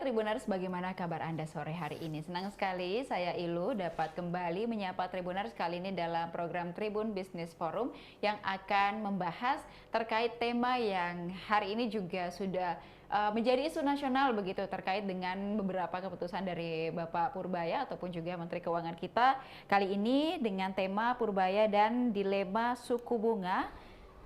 Tribuners, bagaimana kabar Anda sore hari ini? Senang sekali saya Ilu dapat kembali menyapa Tribuners kali ini dalam program Tribun Business Forum yang akan membahas terkait tema yang hari ini juga sudah menjadi isu nasional begitu, terkait dengan beberapa keputusan dari Bapak Purbaya ataupun juga Menteri Keuangan kita. Kali ini dengan tema Purbaya dan dilema suku bunga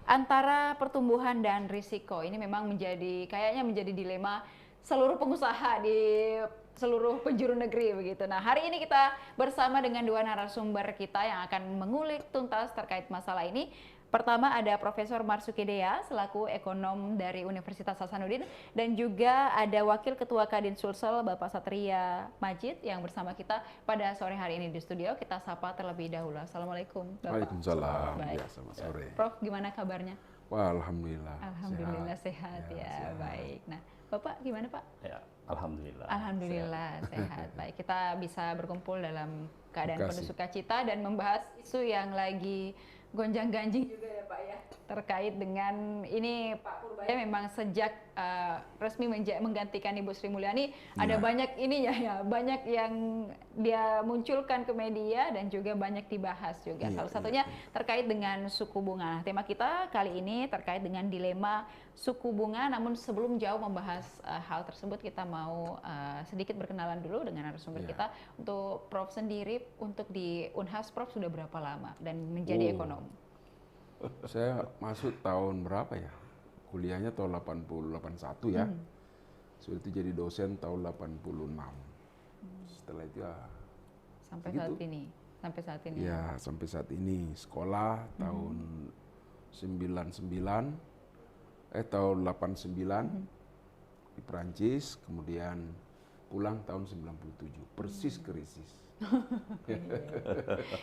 antara pertumbuhan dan risiko. Ini memang kayaknya menjadi dilema seluruh pengusaha di seluruh penjuru negeri begitu. Nah, hari ini kita bersama dengan dua narasumber kita yang akan mengulik tuntas terkait masalah ini. Pertama ada Profesor Marsuki Dea selaku ekonom dari Universitas Hasanuddin, dan juga ada Wakil Ketua Kadin Sulsel Bapak Satria Majid yang bersama kita pada sore hari ini di studio. Kita sapa terlebih dahulu. Assalamualaikum Bapak. Waalaikumsalam. Baik. Ya, selamat sore. Prof, gimana kabarnya? Wah, alhamdulillah. Alhamdulillah sehat ya. Sehat. Baik. Nah, Bapak gimana Pak? Ya, alhamdulillah. Alhamdulillah sehat. Baik, kita bisa berkumpul dalam keadaan Terima penuh kasih. sukacita dan membahas isu yang lagi gonjang-ganjing juga ya Pak ya, terkait dengan ini Pak Purbaya memang sejak resmi menggantikan Ibu Sri Mulyani ada banyak ininya ya, banyak yang dia munculkan ke media dan juga banyak dibahas juga. Salah satunya terkait dengan suku bunga. Nah, tema kita kali ini terkait dengan dilema suku bunga. Namun sebelum jauh membahas hal tersebut, kita mau sedikit berkenalan dulu dengan narasumber kita. Untuk Prof sendiri, untuk di Unhas, Prof sudah berapa lama dan menjadi ekonom? Saya masuk tahun berapa ya? Kuliahnya tahun 81 ya. Sudah itu jadi dosen tahun 86. Setelah itu ya Sampai begitu. sampai saat ini. Ya, sampai saat ini sekolah tahun 89 di Perancis, kemudian pulang tahun 97, persis krisis.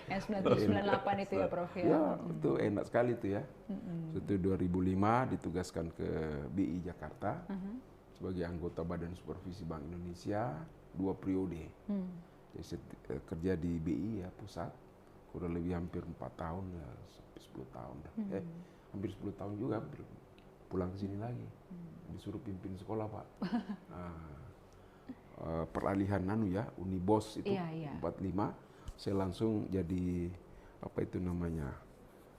Yang 97-98 itu ya Prof ya? Ya, itu enak sekali itu ya. Itu 2005 ditugaskan ke BI Jakarta sebagai anggota Badan Supervisi Bank Indonesia 2 periode. Jadi saya kerja di BI ya pusat, kurang lebih hampir 4 tahun ya, sampai 10 tahun dah. Hampir 10 tahun juga, pulang ke sini lagi. Disuruh pimpin sekolah Pak. Peralihan Unibos itu 45, saya langsung jadi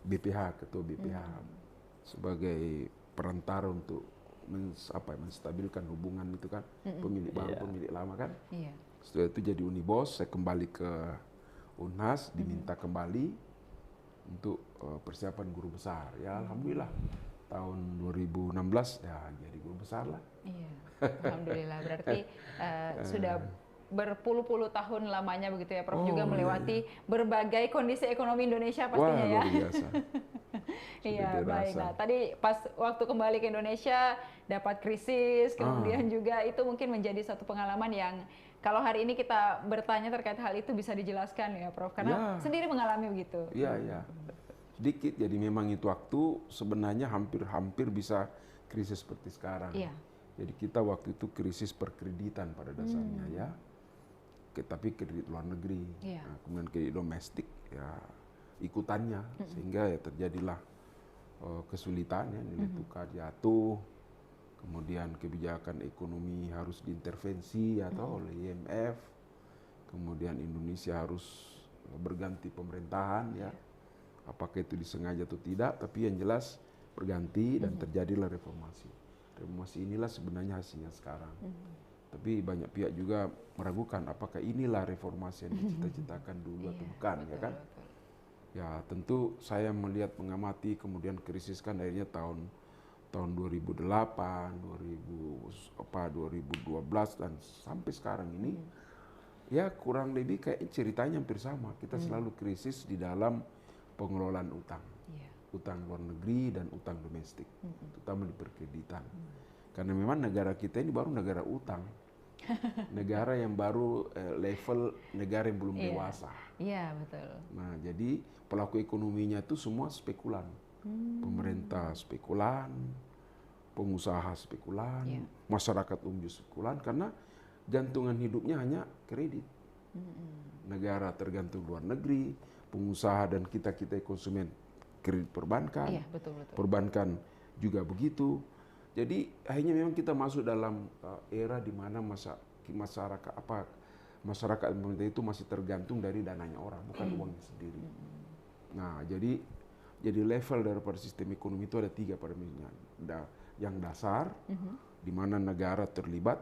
BPH, ketua BPH sebagai perantara untuk menstabilkan hubungan itu kan, pemilik baru pemilik lama kan. Setelah itu jadi Unibos, saya kembali ke Unhas, diminta kembali untuk persiapan guru besar. Ya alhamdulillah tahun 2016 ya jadi guru besar lah. Iya, alhamdulillah. Berarti sudah berpuluh-puluh tahun lamanya begitu ya Prof, juga melewati berbagai kondisi ekonomi Indonesia pastinya. Wah, ya. luar biasa. Iya, baik. Nah, tadi pas waktu kembali ke Indonesia dapat krisis, kemudian juga itu mungkin menjadi satu pengalaman yang kalau hari ini kita bertanya terkait hal itu bisa dijelaskan ya Prof, karena sendiri mengalami begitu. Iya, iya. Sedikit, jadi memang itu waktu sebenarnya hampir bisa krisis seperti sekarang. Iya. Jadi kita waktu itu krisis perkreditan pada dasarnya ya. Tapi kredit luar negeri, nah, kemudian kredit domestik ya ikutannya, sehingga ya terjadilah kesulitan ya, nilai tukar jatuh, kemudian kebijakan ekonomi harus diintervensi atau oleh IMF, kemudian Indonesia harus berganti pemerintahan ya, apakah itu disengaja atau tidak, tapi yang jelas berganti dan terjadilah reformasi. Reformasi inilah sebenarnya hasilnya sekarang. Tapi banyak pihak juga meragukan apakah inilah reformasi yang dicita-citakan dulu atau bukan, ya kan? Ya tentu saya melihat, mengamati, kemudian krisis kan akhirnya tahun 2008, 2012 dan sampai sekarang ini ya kurang lebih kayak ceritanya hampir sama. Kita selalu krisis di dalam pengelolaan utang. Utang luar negeri dan utang domestik, terutama di perkreditan. Karena memang negara kita ini baru negara utang, negara yang baru level negara yang belum dewasa. Iya, betul. Nah, jadi pelaku ekonominya itu semua spekulan, pemerintah spekulan, pengusaha spekulan, masyarakat umum spekulan, karena gantungan hidupnya hanya kredit. Negara tergantung luar negeri, pengusaha dan kita konsumen kredit perbankan, perbankan juga begitu. Jadi akhirnya memang kita masuk dalam era di mana masa masyarakat masyarakat pemerintah itu masih tergantung dari dananya orang, bukan uangnya sendiri. Nah, jadi level daripada sistem ekonomi itu ada 3 pada misalnya. Yang dasar, di mana negara terlibat,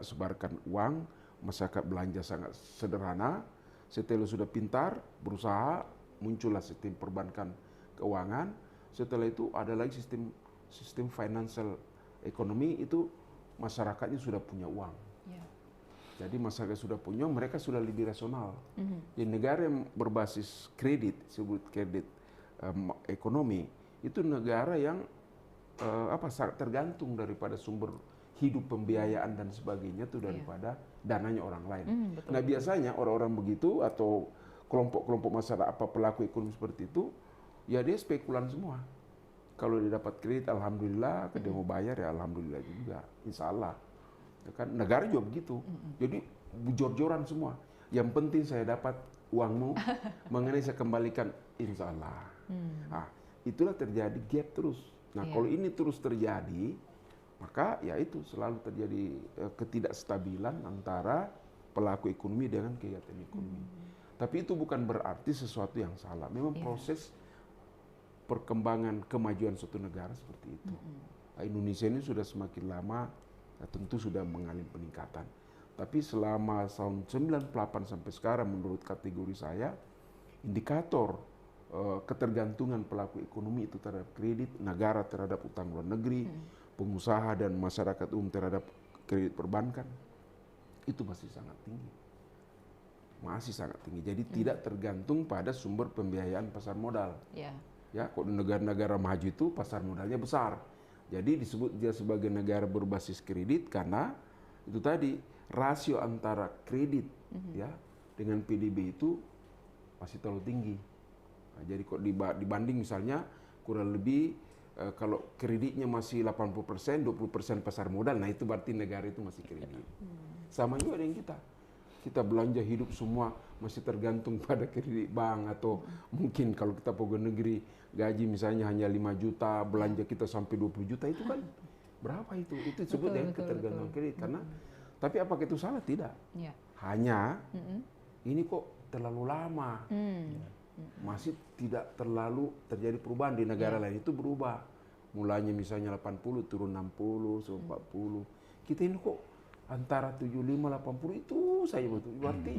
sebarkan uang, masyarakat belanja sangat sederhana. Setelah sudah pintar, berusaha, muncullah sistem perbankan keuangan. Setelah itu ada lagi sistem financial ekonomi, itu masyarakatnya sudah punya uang. Jadi masyarakat sudah punya, mereka sudah lebih rasional. Di negara yang berbasis kredit, disebut kredit ekonomi, itu negara yang sangat tergantung daripada sumber hidup, pembiayaan dan sebagainya itu daripada dananya orang lain. Nah, biasanya orang-orang begitu atau kelompok-kelompok masyarakat pelaku ekonomi seperti itu, ya dia spekulan semua. Kalau dia dapat kredit, alhamdulillah, dia mau bayar ya alhamdulillah juga, insya Allah. Kan negara juga begitu. Jadi jor-joran semua. Yang penting saya dapat uangmu, mengenai saya kembalikan, insya Allah. Nah, itulah terjadi gap terus. Nah, kalau ini terus terjadi, maka ya itu selalu terjadi ketidakstabilan antara pelaku ekonomi dengan kegiatan ekonomi. Tapi itu bukan berarti sesuatu yang salah. Memang proses perkembangan kemajuan suatu negara seperti itu. Nah, Indonesia ini sudah semakin lama, tentu sudah mengalami peningkatan. Tapi selama tahun 98 sampai sekarang, menurut kategori saya, indikator ketergantungan pelaku ekonomi itu terhadap kredit, negara terhadap utang luar negeri, pengusaha dan masyarakat umum terhadap kredit perbankan, itu masih sangat tinggi. Masih sangat tinggi. Jadi tidak tergantung pada sumber pembiayaan pasar modal. Ya, kok di negara-negara maju itu pasar modalnya besar. Jadi disebut dia sebagai negara berbasis kredit karena itu tadi rasio antara kredit ya dengan PDB itu masih terlalu tinggi. Nah, jadi kok dibanding misalnya kurang lebih kalau kreditnya masih 80%, 20% pasar modal, nah itu berarti negara itu masih kredit. Sama juga dengan kita. Kita belanja hidup semua masih tergantung pada kredit bank, atau mungkin kalau kita pegawai negeri gaji misalnya hanya 5 juta, belanja kita sampai 20 juta, itu kan berapa itu? Itu disebut dengan ketergantungan kredit. Karena tapi apakah itu salah? Tidak. Hanya ini kok terlalu lama. Masih tidak terlalu terjadi perubahan. Di negara lain itu berubah. Mulanya misalnya 80 turun 60, 40. Kita ini kok antara 75-80 itu saja betul. Berarti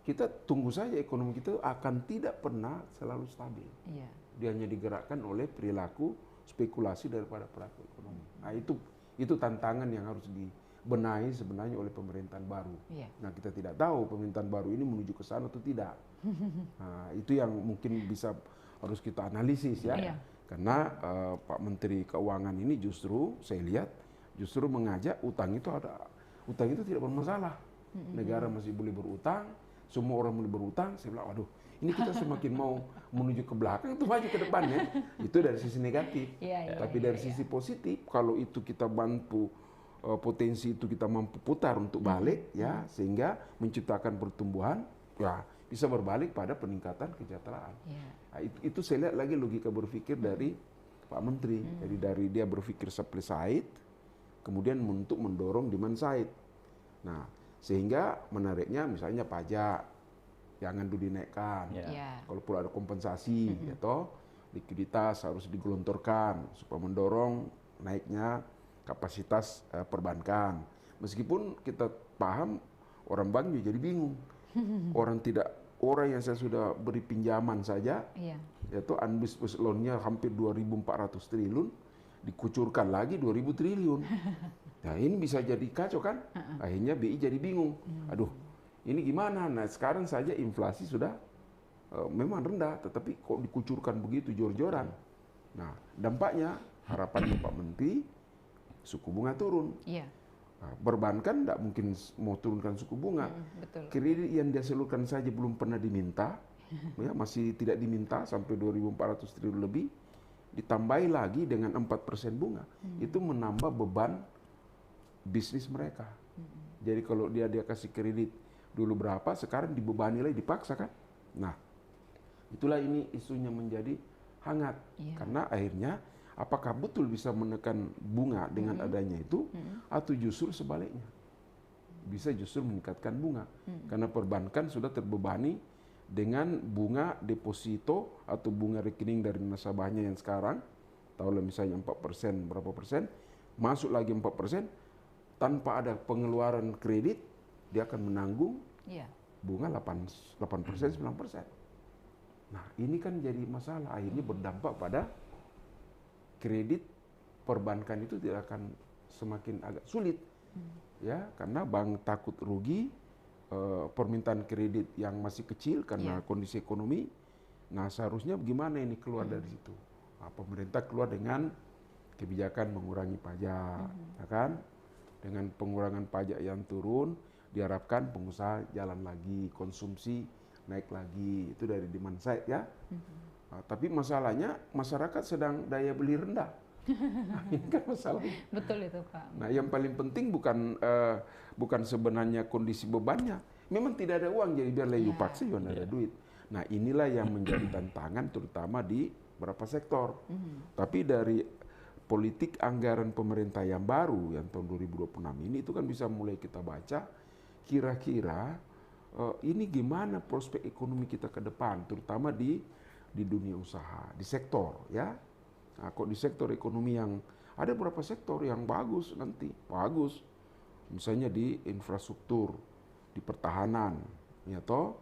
kita tunggu saja ekonomi kita akan tidak pernah selalu stabil. Dia hanya digerakkan oleh perilaku spekulasi daripada pelaku ekonomi. Nah, itu tantangan yang harus dibenahi sebenarnya oleh pemerintahan baru. Nah, kita tidak tahu pemerintahan baru ini menuju ke sana atau tidak. Nah, itu yang mungkin harus kita analisis ya. Karena Pak Menteri Keuangan ini justru saya lihat justru mengajak utang itu tidak bermasalah. Negara masih boleh berutang, semua orang boleh berutang. Saya bilang, waduh, ini kita semakin mau menuju ke belakang itu maju ke depan ya. Itu dari sisi negatif. Tapi dari sisi positif, kalau itu kita bantu potensi itu kita mampu putar untuk balik ya, sehingga menciptakan pertumbuhan, ya bisa berbalik pada peningkatan kesejahteraan. Nah, itu saya lihat lagi logika berpikir dari Pak Menteri. Jadi dari dia berpikir supply side, kemudian untuk mendorong demand side. Nah, sehingga menariknya misalnya pajak jangan dulu dinaikkan. Kalau perlu ada kompensasi, atau likuiditas harus digelontorkan supaya mendorong naiknya kapasitas perbankan. Meskipun kita paham orang bank juga jadi bingung. Orang yang saya sudah beri pinjaman saja, yaitu unbused loan-nya hampir 2.400 triliun, dikucurkan lagi 2.000 triliun. Nah, ini bisa jadi kacau kan? Akhirnya BI jadi bingung. Aduh, ini gimana? Nah, sekarang saja inflasi sudah memang rendah, tetapi kok dikucurkan begitu jor-joran. Nah, dampaknya harapannya Pak Menteri, suku bunga turun. Nah, perbankan tidak mungkin mau turunkan suku bunga. Kredit yang dia salurkan saja belum pernah diminta, ya, masih tidak diminta sampai 2.400 triliun lebih. Ditambahi lagi dengan 4% bunga, itu menambah beban bisnis mereka. Jadi kalau dia kasih kredit dulu berapa, sekarang dibebani lagi, dipaksa kan. Nah, itulah ini isunya menjadi hangat. Karena akhirnya apakah betul bisa menekan bunga dengan adanya itu, atau justru sebaliknya. bisa justru meningkatkan bunga. Karena perbankan sudah terbebani dengan bunga deposito atau bunga rekening dari nasabahnya yang sekarang, taruhlah misalnya 4%, berapa persen, masuk lagi 4%, tanpa ada pengeluaran kredit, dia akan menanggung bunga 8%, 9%. Nah, ini kan jadi masalah, akhirnya berdampak pada kredit perbankan itu tidak akan semakin agak sulit. Ya, karena bank takut rugi, permintaan kredit yang masih kecil karena kondisi ekonomi. Nah, seharusnya bagaimana ini keluar dari situ? Nah, pemerintah keluar dengan kebijakan mengurangi pajak, ya kan? Dengan pengurangan pajak yang turun, diharapkan pengusaha jalan lagi, konsumsi naik lagi, itu dari demand side ya. Nah, tapi masalahnya masyarakat sedang daya beli rendah. Nah, ini kan masalahnya. Betul itu, Pak. Nah, yang paling penting bukan sebenarnya kondisi bebannya. Memang tidak ada uang, jadi biarlah you paksa juga tidak ada duit. Nah, inilah yang menjadi tantangan terutama di beberapa sektor. Tapi dari politik anggaran pemerintah yang baru yang tahun 2026 ini itu kan bisa mulai kita baca kira-kira ini gimana prospek ekonomi kita ke depan, terutama di dunia usaha, di sektor ya. Nah, kok di sektor ekonomi yang ada beberapa sektor yang bagus nanti, bagus. Misalnya di infrastruktur, di pertahanan, ya toh,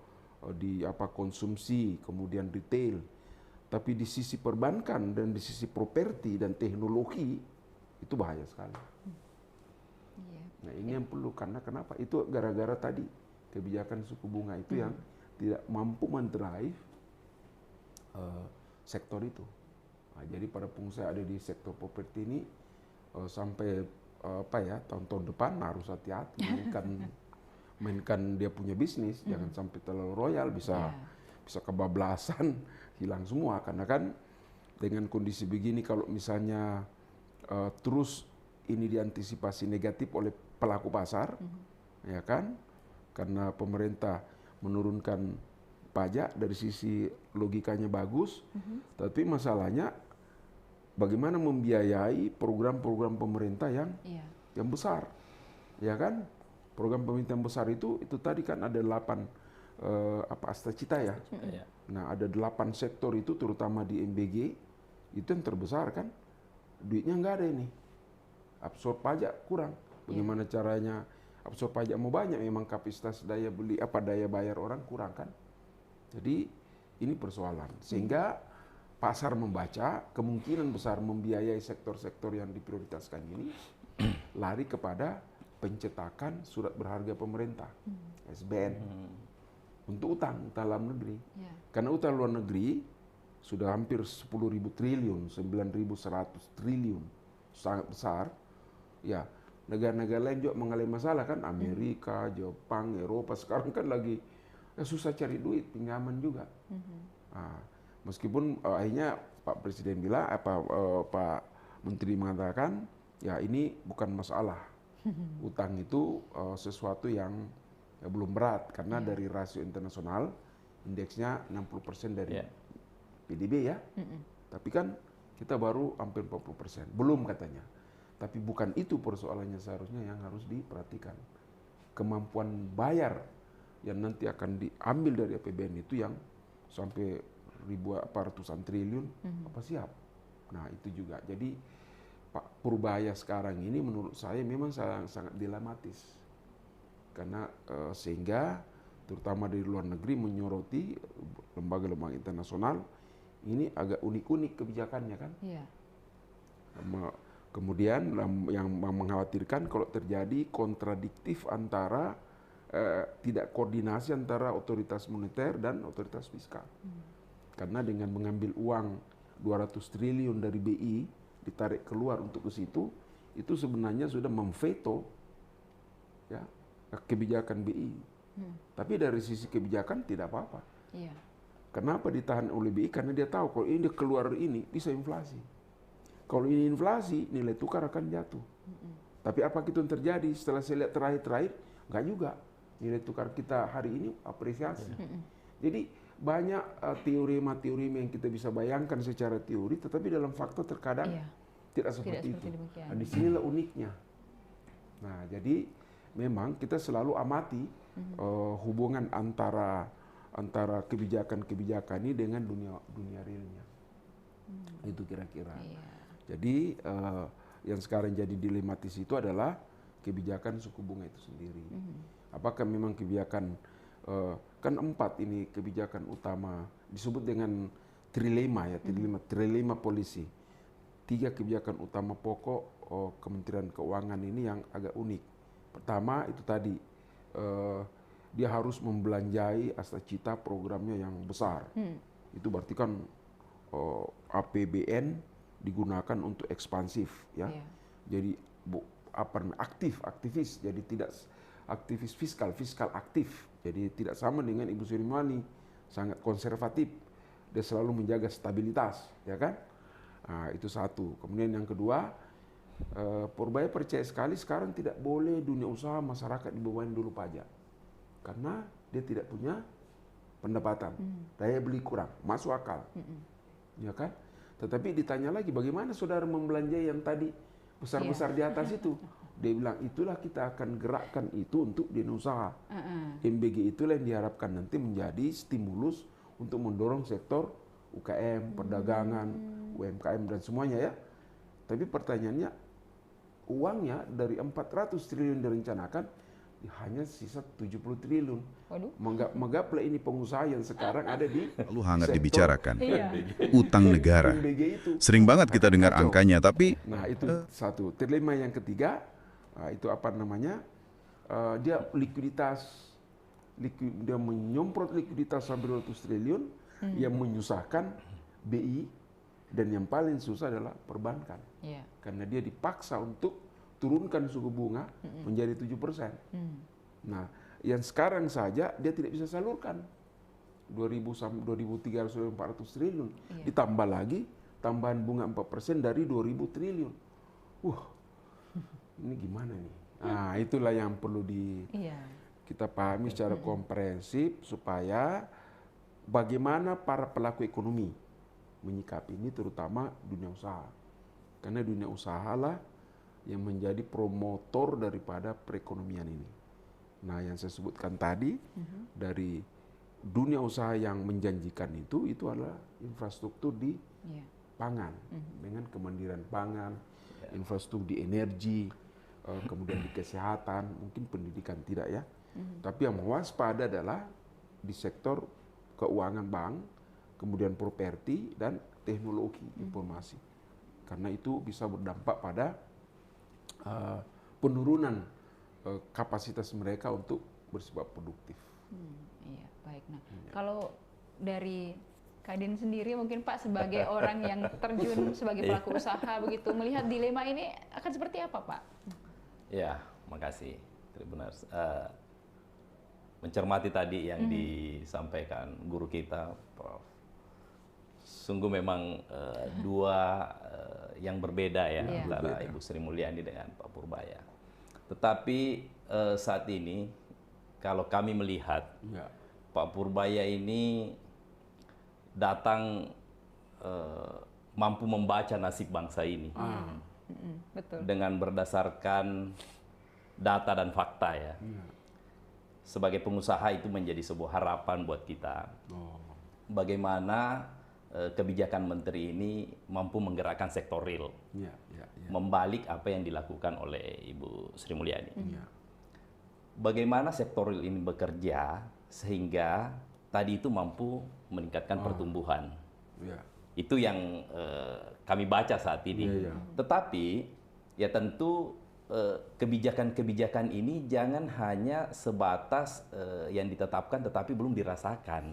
di konsumsi, kemudian retail. Tapi di sisi perbankan dan di sisi properti dan teknologi itu bahaya sekali. Nah, ini yang perlu, karena kenapa? Itu gara-gara tadi kebijakan suku bunga itu yang tidak mampu mendrive sektor itu. Nah, jadi para pengusaha ada di sektor properti ini sampai tahun-tahun depan harus hati-hati mainkan dia punya bisnis, jangan sampai terlalu royal, bisa kebablasan, hilang semua. Karena kan dengan kondisi begini kalau misalnya terus ini diantisipasi negatif oleh pelaku pasar, ya kan? Karena pemerintah menurunkan pajak dari sisi logikanya bagus, tapi masalahnya bagaimana membiayai program-program pemerintah yang besar, ya kan? Program pemerintah yang besar itu tadi kan ada 8 Astacita ya. Nah, ada 8 sektor itu terutama di MBG itu yang terbesar kan. Duitnya nggak ada ini. Absorb pajak kurang. Bagaimana caranya absorb pajak mau banyak, memang kapasitas daya beli daya bayar orang kurang kan. Jadi ini persoalan. Sehingga pasar membaca kemungkinan besar membiayai sektor-sektor yang diprioritaskan ini lari kepada pencetakan surat berharga pemerintah, SBN, untuk utang dalam negeri. Karena utang luar negeri sudah hampir 10.000 triliun, 9.100 triliun, sangat besar. Ya, negara-negara lain juga mengalami masalah kan, Amerika, Jepang, Eropa sekarang kan lagi susah cari duit, pinjaman juga. Nah, meskipun akhirnya Pak Presiden bilang, Pak Menteri mengatakan, ya ini bukan masalah. Utang itu sesuatu yang belum berat, karena dari rasio internasional, indeksnya 60% dari PDB ya. Tapi kan kita baru hampir 40%, belum katanya. Tapi bukan itu persoalannya seharusnya yang harus diperhatikan. Kemampuan bayar yang nanti akan diambil dari APBN itu yang sampai ratusan triliun, apa siap? Nah, itu juga. Jadi Pak Purbaya sekarang ini menurut saya memang sangat dilematis. Karena sehingga terutama dari luar negeri menyoroti lembaga-lembaga internasional ini agak unik-unik kebijakannya kan. Kemudian yang mengkhawatirkan kalau terjadi kontradiktif antara tidak koordinasi antara otoritas moneter dan otoritas fiskal. Karena dengan mengambil uang 200 triliun dari BI ditarik keluar untuk ke situ, itu sebenarnya sudah memveto ya kebijakan BI. Tapi dari sisi kebijakan tidak apa-apa. Kenapa ditahan oleh BI? Karena dia tahu kalau ini keluar ini bisa inflasi. Kalau ini inflasi, nilai tukar akan jatuh. Tapi apa itu yang terjadi setelah saya lihat terakhir? Enggak juga. Nilai tukar kita hari ini apresiasi. Jadi banyak teorema-teorema yang kita bisa bayangkan secara teori, tetapi dalam fakta terkadang tidak seperti itu. Nah, disinilah uniknya. Nah, jadi memang kita selalu amati hubungan antara kebijakan-kebijakan ini dengan dunia realnya. Itu kira-kira. Jadi yang sekarang jadi dilematis itu adalah kebijakan suku bunga itu sendiri. Apakah memang kebijakan kan 4 ini kebijakan utama disebut dengan trilema ya, trilema polisi. 3 kebijakan utama pokok Kementerian Keuangan ini yang agak unik. Pertama itu tadi dia harus membelanjai asta cita programnya yang besar. Itu berarti kan APBN digunakan untuk ekspansif ya. Jadi aktivis, jadi tidak aktivis fiskal aktif. Jadi tidak sama dengan Ibu Sri Mulyani, sangat konservatif. Dia selalu menjaga stabilitas, ya kan? Nah, itu satu. Kemudian yang kedua, Purbaya percaya sekali sekarang tidak boleh dunia usaha masyarakat dibebani dulu pajak. Karena dia tidak punya pendapatan, daya beli kurang, masuk akal. Ya kan? Tetapi ditanya lagi, bagaimana saudara membelanjai yang tadi besar-besar di atas itu? Dia bilang, itulah kita akan gerakkan itu untuk dunia usaha. MBG itulah yang diharapkan nanti menjadi stimulus untuk mendorong sektor UKM, perdagangan, UMKM dan semuanya ya. Tapi pertanyaannya, uangnya dari 400 triliun direncanakan hanya sisa 70 triliun. Waduh. Menggapai ini pengusaha yang sekarang ada di lalu hangat dibicarakan. Utang negara. Sering banget kita dengar angkanya, tapi nah itu satu. Dilema yang ketiga itu apa namanya? Dia dia menyemprot likuiditas sampai 200 triliun yang menyusahkan BI, dan yang paling susah adalah perbankan. Karena dia dipaksa untuk turunkan suku bunga menjadi 7%. Nah, yang sekarang saja dia tidak bisa salurkan 2.300 sampai 400 triliun. Ditambah lagi tambahan bunga 4% dari 2.000 triliun. Ini gimana nih? Nah, itulah yang perlu kita pahami secara komprehensif supaya bagaimana para pelaku ekonomi menyikapi ini, terutama dunia usaha. Karena dunia usaha lah yang menjadi promotor daripada perekonomian ini. Nah, yang saya sebutkan tadi dari dunia usaha yang menjanjikan itu adalah infrastruktur di pangan, dengan kemandirian pangan, infrastruktur di energi, kemudian di kesehatan, mungkin pendidikan tidak ya. Tapi yang mewaspada adalah di sektor keuangan bank, kemudian properti dan teknologi informasi. Karena itu bisa berdampak pada penurunan kapasitas mereka untuk bersifat produktif. Iya, baik. Nah, kalau dari Kadin sendiri mungkin Pak sebagai orang yang terjun sebagai pelaku usaha begitu, melihat dilema ini akan seperti apa Pak? Ya, makasih Tribuners. Mencermati tadi yang disampaikan guru kita, Prof. Sungguh memang dua yang berbeda ya antara Ibu Sri Mulyani dengan Pak Purbaya. Tetapi saat ini kalau kami melihat Pak Purbaya ini datang mampu membaca nasib bangsa ini Betul. dengan berdasarkan data dan fakta ya. Sebagai pengusaha itu menjadi sebuah harapan buat kita. Bagaimana kebijakan menteri ini mampu menggerakkan sektor real, membalik apa yang dilakukan oleh Ibu Sri Mulyani. Bagaimana sektor real ini bekerja sehingga tadi itu mampu meningkatkan pertumbuhan. Itu yang kami baca saat ini. Tetapi ya tentu kebijakan-kebijakan ini jangan hanya sebatas yang ditetapkan tetapi belum dirasakan.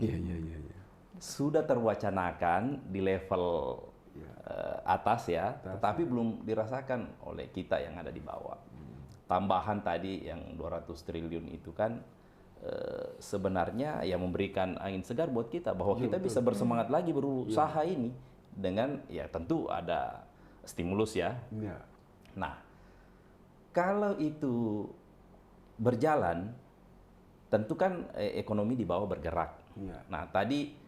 Sudah terwacanakan di level atas ya, tetapi belum dirasakan oleh kita yang ada di bawah. Tambahan tadi yang 200 triliun itu kan sebenarnya ya memberikan angin segar buat kita bahwa kita bisa bersemangat lagi berusaha ini dengan ya tentu ada stimulus ya. Nah, kalau itu berjalan, tentu kan ekonomi di bawah bergerak. Nah, tadi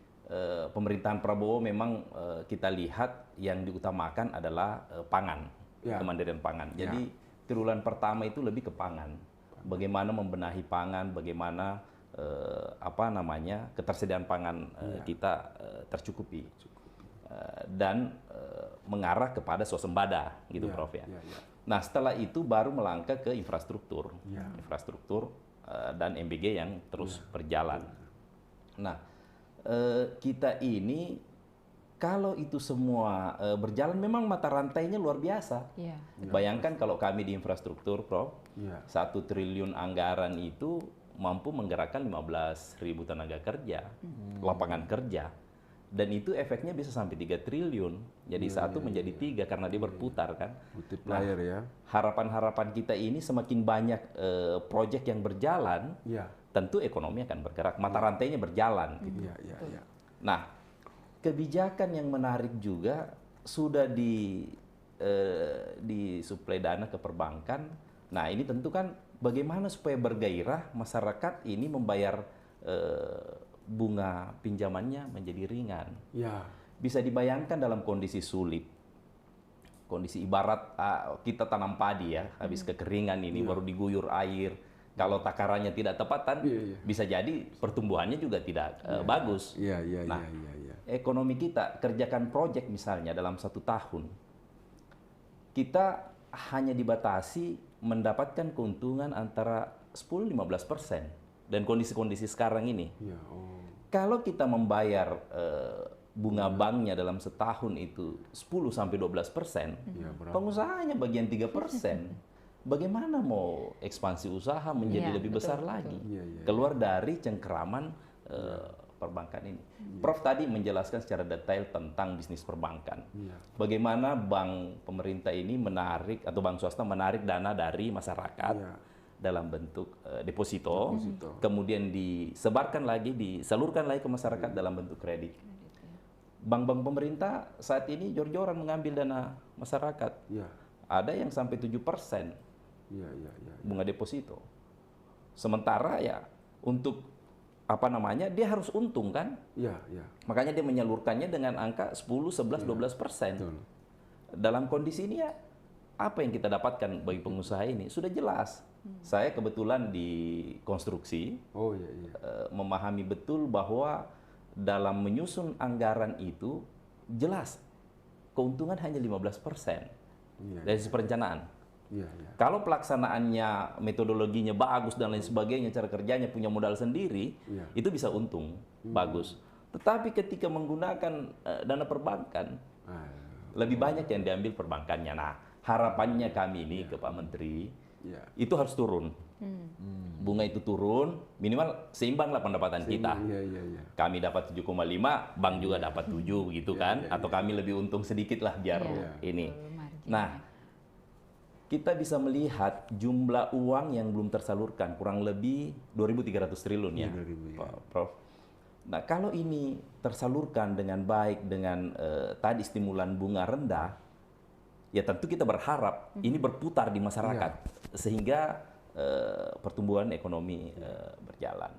pemerintahan Prabowo memang kita lihat yang diutamakan adalah pangan, kemandirian pangan. Jadi triwulan pertama itu lebih ke pangan. bagaimana membenahi pangan, bagaimana ketersediaan pangan kita tercukupi. Dan mengarah kepada swasembada gitu Prof ya. Nah, setelah itu baru melangkah ke infrastruktur. Infrastruktur dan MBG yang terus berjalan. Nah, kita ini kalau itu semua berjalan memang mata rantainya luar biasa. Bayangkan kalau kami di infrastruktur, Prof, 1 triliun anggaran itu mampu menggerakkan 15.000 tenaga kerja, lapangan kerja. Dan itu efeknya bisa sampai 3 triliun. Jadi satu menjadi 3 karena dia berputar kan. Multiplier ya. Harapan-harapan kita ini semakin banyak proyek yang berjalan, tentu ekonomi akan bergerak. Mata rantainya berjalan. Gitu. Nah, kebijakan yang menarik juga sudah disuplai dana ke perbankan. Nah, ini tentu kan bagaimana supaya bergairah masyarakat ini membayar bunga pinjamannya menjadi ringan. Bisa dibayangkan dalam kondisi sulit. Kondisi ibarat kita tanam padi ya, habis kekeringan ini baru diguyur air. Kalau takarannya tidak tepat kan bisa jadi pertumbuhannya juga tidak bagus. Nah, ekonomi kita kerjakan proyek misalnya dalam 1 tahun, kita hanya dibatasi mendapatkan keuntungan antara 10-15%. Dan kondisi-kondisi sekarang ini, kalau kita membayar bunga banknya dalam setahun itu 10-12%, pengusahanya bagian 3%. Bagaimana mau ekspansi usaha menjadi lebih besar lagi? Keluar dari cengkeraman perbankan ini. Prof tadi menjelaskan secara detail tentang bisnis perbankan. Bagaimana bank pemerintah ini menarik atau bank swasta menarik dana dari masyarakat dalam bentuk deposito, kemudian disalurkan lagi ke masyarakat dalam bentuk kredit. Bank-bank pemerintah saat ini jor-joran mengambil dana masyarakat. Ada yang sampai 7% bunga deposito. Sementara ya untuk dia harus untung kan? Makanya dia menyalurkannya dengan angka 10, 11, 12%. Dalam kondisi ini ya, apa yang kita dapatkan bagi pengusaha ini sudah jelas. Saya kebetulan di konstruksi, memahami betul bahwa dalam menyusun anggaran itu jelas keuntungan hanya 15% dari sisi perencanaan. Kalau pelaksanaannya, metodologinya bagus dan lain sebagainya, cara kerjanya punya modal sendiri, itu bisa untung, bagus. Tetapi ketika menggunakan dana perbankan, lebih banyak yang diambil perbankannya. Nah, harapannya kami ini ke Pak Menteri, itu harus turun. Bunga itu turun, minimal seimbang lah pendapatan kita. Kami dapat 7,5, bank juga dapat 7 gitu kan, atau kami lebih untung sedikit lah biar ini. Nah, kita bisa melihat jumlah uang yang belum tersalurkan kurang lebih 2.300 triliun ya, Prof. Nah, kalau ini tersalurkan dengan baik dengan tadi stimulan bunga rendah, ya tentu kita berharap ini berputar di masyarakat sehingga pertumbuhan ekonomi berjalan.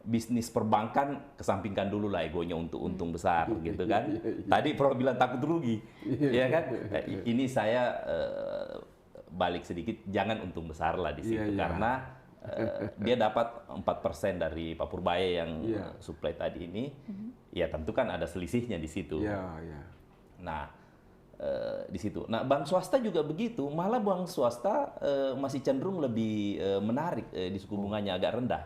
Bisnis perbankan kesampingkan dulu lah egonya untuk untung besar gitu kan. Tadi Prof bilang takut rugi, ya kan? Ini saya balik sedikit, jangan untung besar lah di situ karena dia dapat 4% dari Pak Purbaya yang suplai tadi ini, ya tentu kan ada selisihnya di situ. Nah, di situ. Nah, bank swasta juga begitu, malah bank swasta masih cenderung lebih menarik di suku bunganya agak rendah.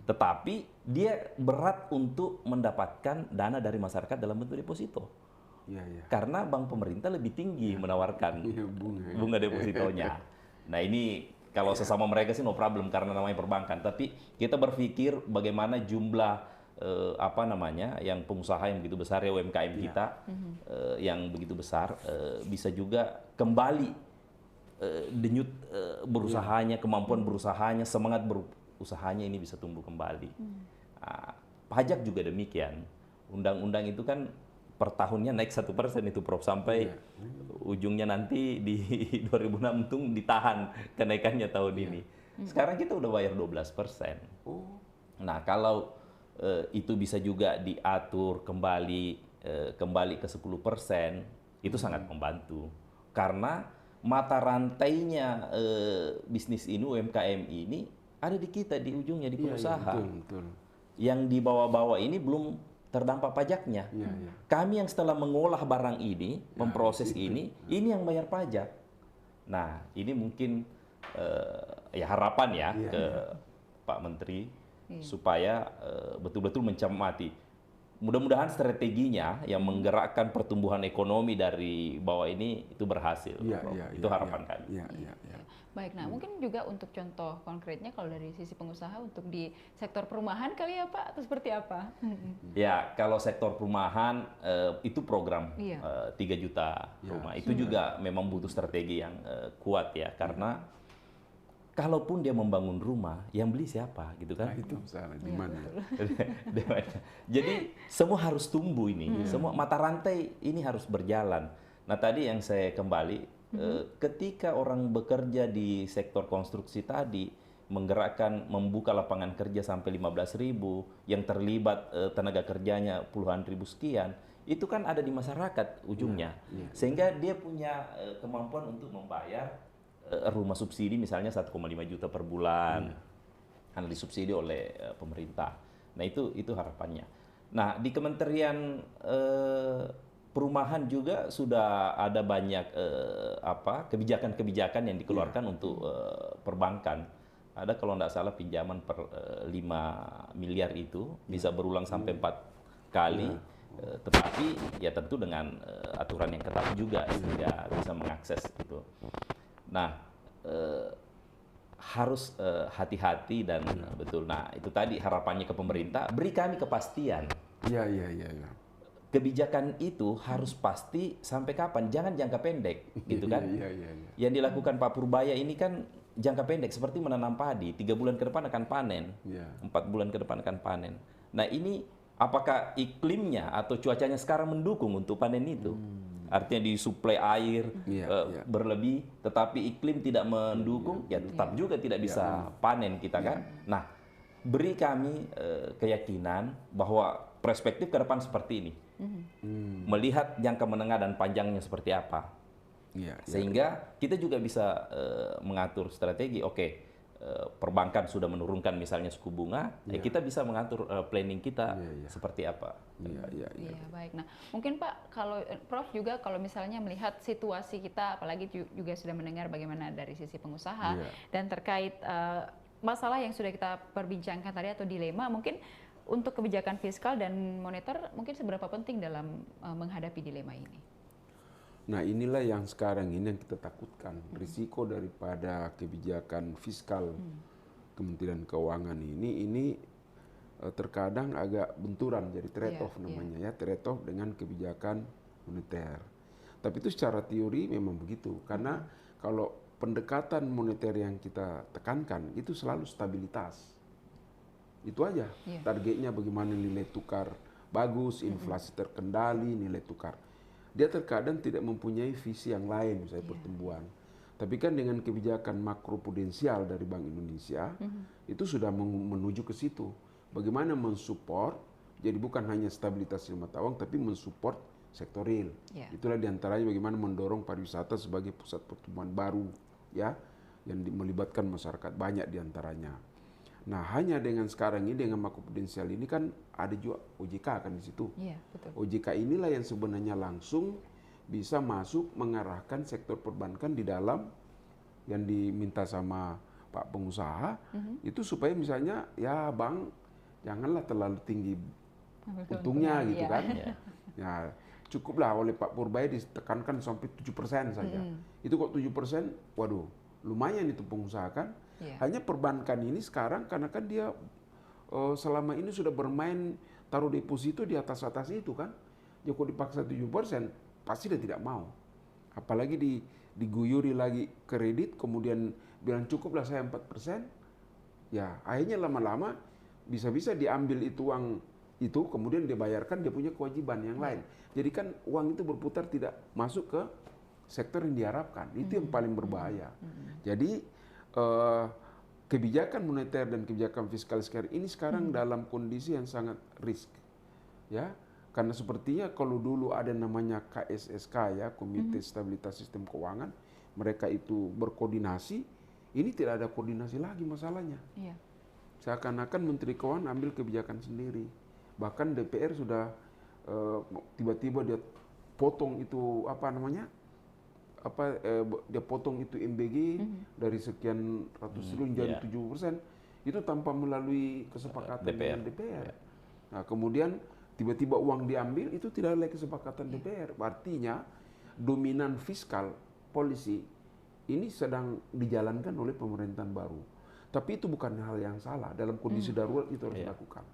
Tetapi dia berat untuk mendapatkan dana dari masyarakat dalam bentuk deposito. Karena bank pemerintah lebih tinggi menawarkan bunga depositonya. Nah, ini kalau sesama mereka sih no problem karena namanya perbankan. Tapi kita berpikir bagaimana jumlah yang pengusaha yang begitu besar ya, UMKM kita yang begitu besar bisa juga kembali denyut berusahanya, kemampuan berusahanya, semangat berusahanya ini bisa tumbuh kembali. Pajak juga demikian. Undang-undang itu kan per tahunnya naik 1% itu Prof, sampai ujungnya nanti di 2006 untung ditahan kenaikannya tahun ini. Sekarang kita udah bayar 12%. Nah, kalau itu bisa juga diatur kembali ke 10%, itu sangat membantu. Karena mata rantainya bisnis ini, UMKM ini ada di kita, di ujungnya, di pengusaha. Betul. Yang di bawah-bawah ini belum terdampak pajaknya. Kami yang setelah mengolah barang ini, memproses ini yang bayar pajak. Nah, ini mungkin ya harapan ya ke Pak Menteri supaya betul-betul mencermati. Mudah-mudahan strateginya yang menggerakkan pertumbuhan ekonomi dari bawah ini itu berhasil. Itu harapan kami. Baik, nah mungkin juga untuk contoh konkretnya kalau dari sisi pengusaha untuk di sektor perumahan kali ya Pak, atau seperti apa? Ya, kalau sektor perumahan itu program 3 juta rumah. Itu juga memang butuh strategi yang kuat ya, karena kalaupun dia membangun rumah, yang beli siapa gitu kan? Nah, itu salah di mana? Jadi semua harus tumbuh ini, semua mata rantai ini harus berjalan. Nah tadi yang saya kembali, ketika orang bekerja di sektor konstruksi tadi, menggerakkan, membuka lapangan kerja sampai 15.000, yang terlibat tenaga kerjanya puluhan ribu sekian, itu kan ada di masyarakat ujungnya. Sehingga dia punya kemampuan untuk membayar rumah subsidi misalnya 1,5 juta per bulan, karena disubsidi oleh pemerintah. Nah itu harapannya. Nah di Kementerian Perumahan juga sudah ada banyak kebijakan-kebijakan yang dikeluarkan untuk perbankan. Ada kalau tidak salah pinjaman per 5 miliar itu bisa berulang sampai 4 kali. Tetapi ya tentu dengan aturan yang ketat juga sehingga bisa mengakses itu. Nah, harus hati-hati dan betul. Nah, itu tadi harapannya ke pemerintah, beri kami kepastian. Iya. Kebijakan itu harus pasti sampai kapan, jangan jangka pendek, gitu kan? Yang dilakukan Pak Purbaya ini kan jangka pendek, seperti menanam padi, 3 bulan ke depan akan panen, 4 bulan ke depan akan panen. Nah, ini apakah iklimnya atau cuacanya sekarang mendukung untuk panen itu? Artinya disuplai air berlebih, tetapi iklim tidak mendukung, ya tetap juga tidak bisa panen kita kan. Nah, beri kami keyakinan bahwa perspektif ke depan seperti ini, melihat jangka menengah dan panjangnya seperti apa, sehingga kita juga bisa mengatur strategi. Perbankan sudah menurunkan misalnya suku bunga, kita bisa mengatur planning kita seperti apa. Iya, baik. Nah, mungkin Pak, kalau Prof juga kalau misalnya melihat situasi kita, apalagi juga sudah mendengar bagaimana dari sisi pengusaha dan terkait masalah yang sudah kita perbincangkan tadi atau dilema, mungkin untuk kebijakan fiskal dan moneter mungkin seberapa penting dalam menghadapi dilema ini? Nah inilah yang sekarang ini yang kita takutkan, risiko daripada kebijakan fiskal Kementerian Keuangan ini terkadang agak benturan, jadi trade-off namanya trade-off dengan kebijakan moneter. Tapi itu secara teori memang begitu, karena kalau pendekatan moneter yang kita tekankan itu selalu stabilitas. Itu aja, targetnya bagaimana nilai tukar bagus, inflasi terkendali, nilai tukar. Dia terkadang tidak mempunyai visi yang lain, misalnya pertumbuhan. Tapi kan dengan kebijakan makroprudensial dari Bank Indonesia, itu sudah menuju ke situ. Bagaimana mensupport, jadi bukan hanya stabilitas 5 tahun, tapi mensupport sektor real. Itulah diantaranya bagaimana mendorong pariwisata sebagai pusat pertumbuhan baru, ya, yang melibatkan masyarakat banyak diantaranya. Nah, hanya dengan sekarang ini dengan makroprudensial ini kan ada juga OJK kan di situ. Betul. OJK inilah yang sebenarnya langsung bisa masuk mengarahkan sektor perbankan di dalam yang diminta sama Pak pengusaha itu supaya misalnya ya bank janganlah terlalu tinggi untungnya gitu kan. Ya, cukuplah oleh Pak Purbaya ditekankan sampai 7% saja. Itu kok 7%, waduh, lumayan itu pengusaha kan. Hanya perbankan ini sekarang karena kan dia selama ini sudah bermain taruh deposito di atas itu kan. Ya kok dipaksa 7%, pasti dia tidak mau. Apalagi diguyuri lagi kredit, kemudian bilang cukuplah saya 4%. Ya akhirnya lama-lama bisa-bisa diambil itu uang itu, kemudian dibayarkan, dia punya kewajiban yang lain. Jadi kan uang itu berputar tidak masuk ke sektor yang diharapkan. Itu yang paling berbahaya. Jadi kebijakan moneter dan kebijakan fiskal sekarang dalam kondisi yang sangat risk, ya, karena sepertinya kalau dulu ada namanya KSSK ya, Komite Stabilitas Sistem Keuangan, mereka itu berkoordinasi, ini tidak ada koordinasi lagi masalahnya. Iya. Seakan-akan Menteri Keuangan ambil kebijakan sendiri. Bahkan DPR sudah tiba-tiba dia potong itu dia potong itu MBG dari sekian ratus triliun jadi 70%, itu tanpa melalui kesepakatan dengan DPR. Nah, kemudian tiba-tiba uang diambil, itu tidak ada kesepakatan DPR. Artinya dominan fiskal policy ini sedang dijalankan oleh pemerintahan baru. Tapi itu bukan hal yang salah, dalam kondisi darurat itu harus dilakukan.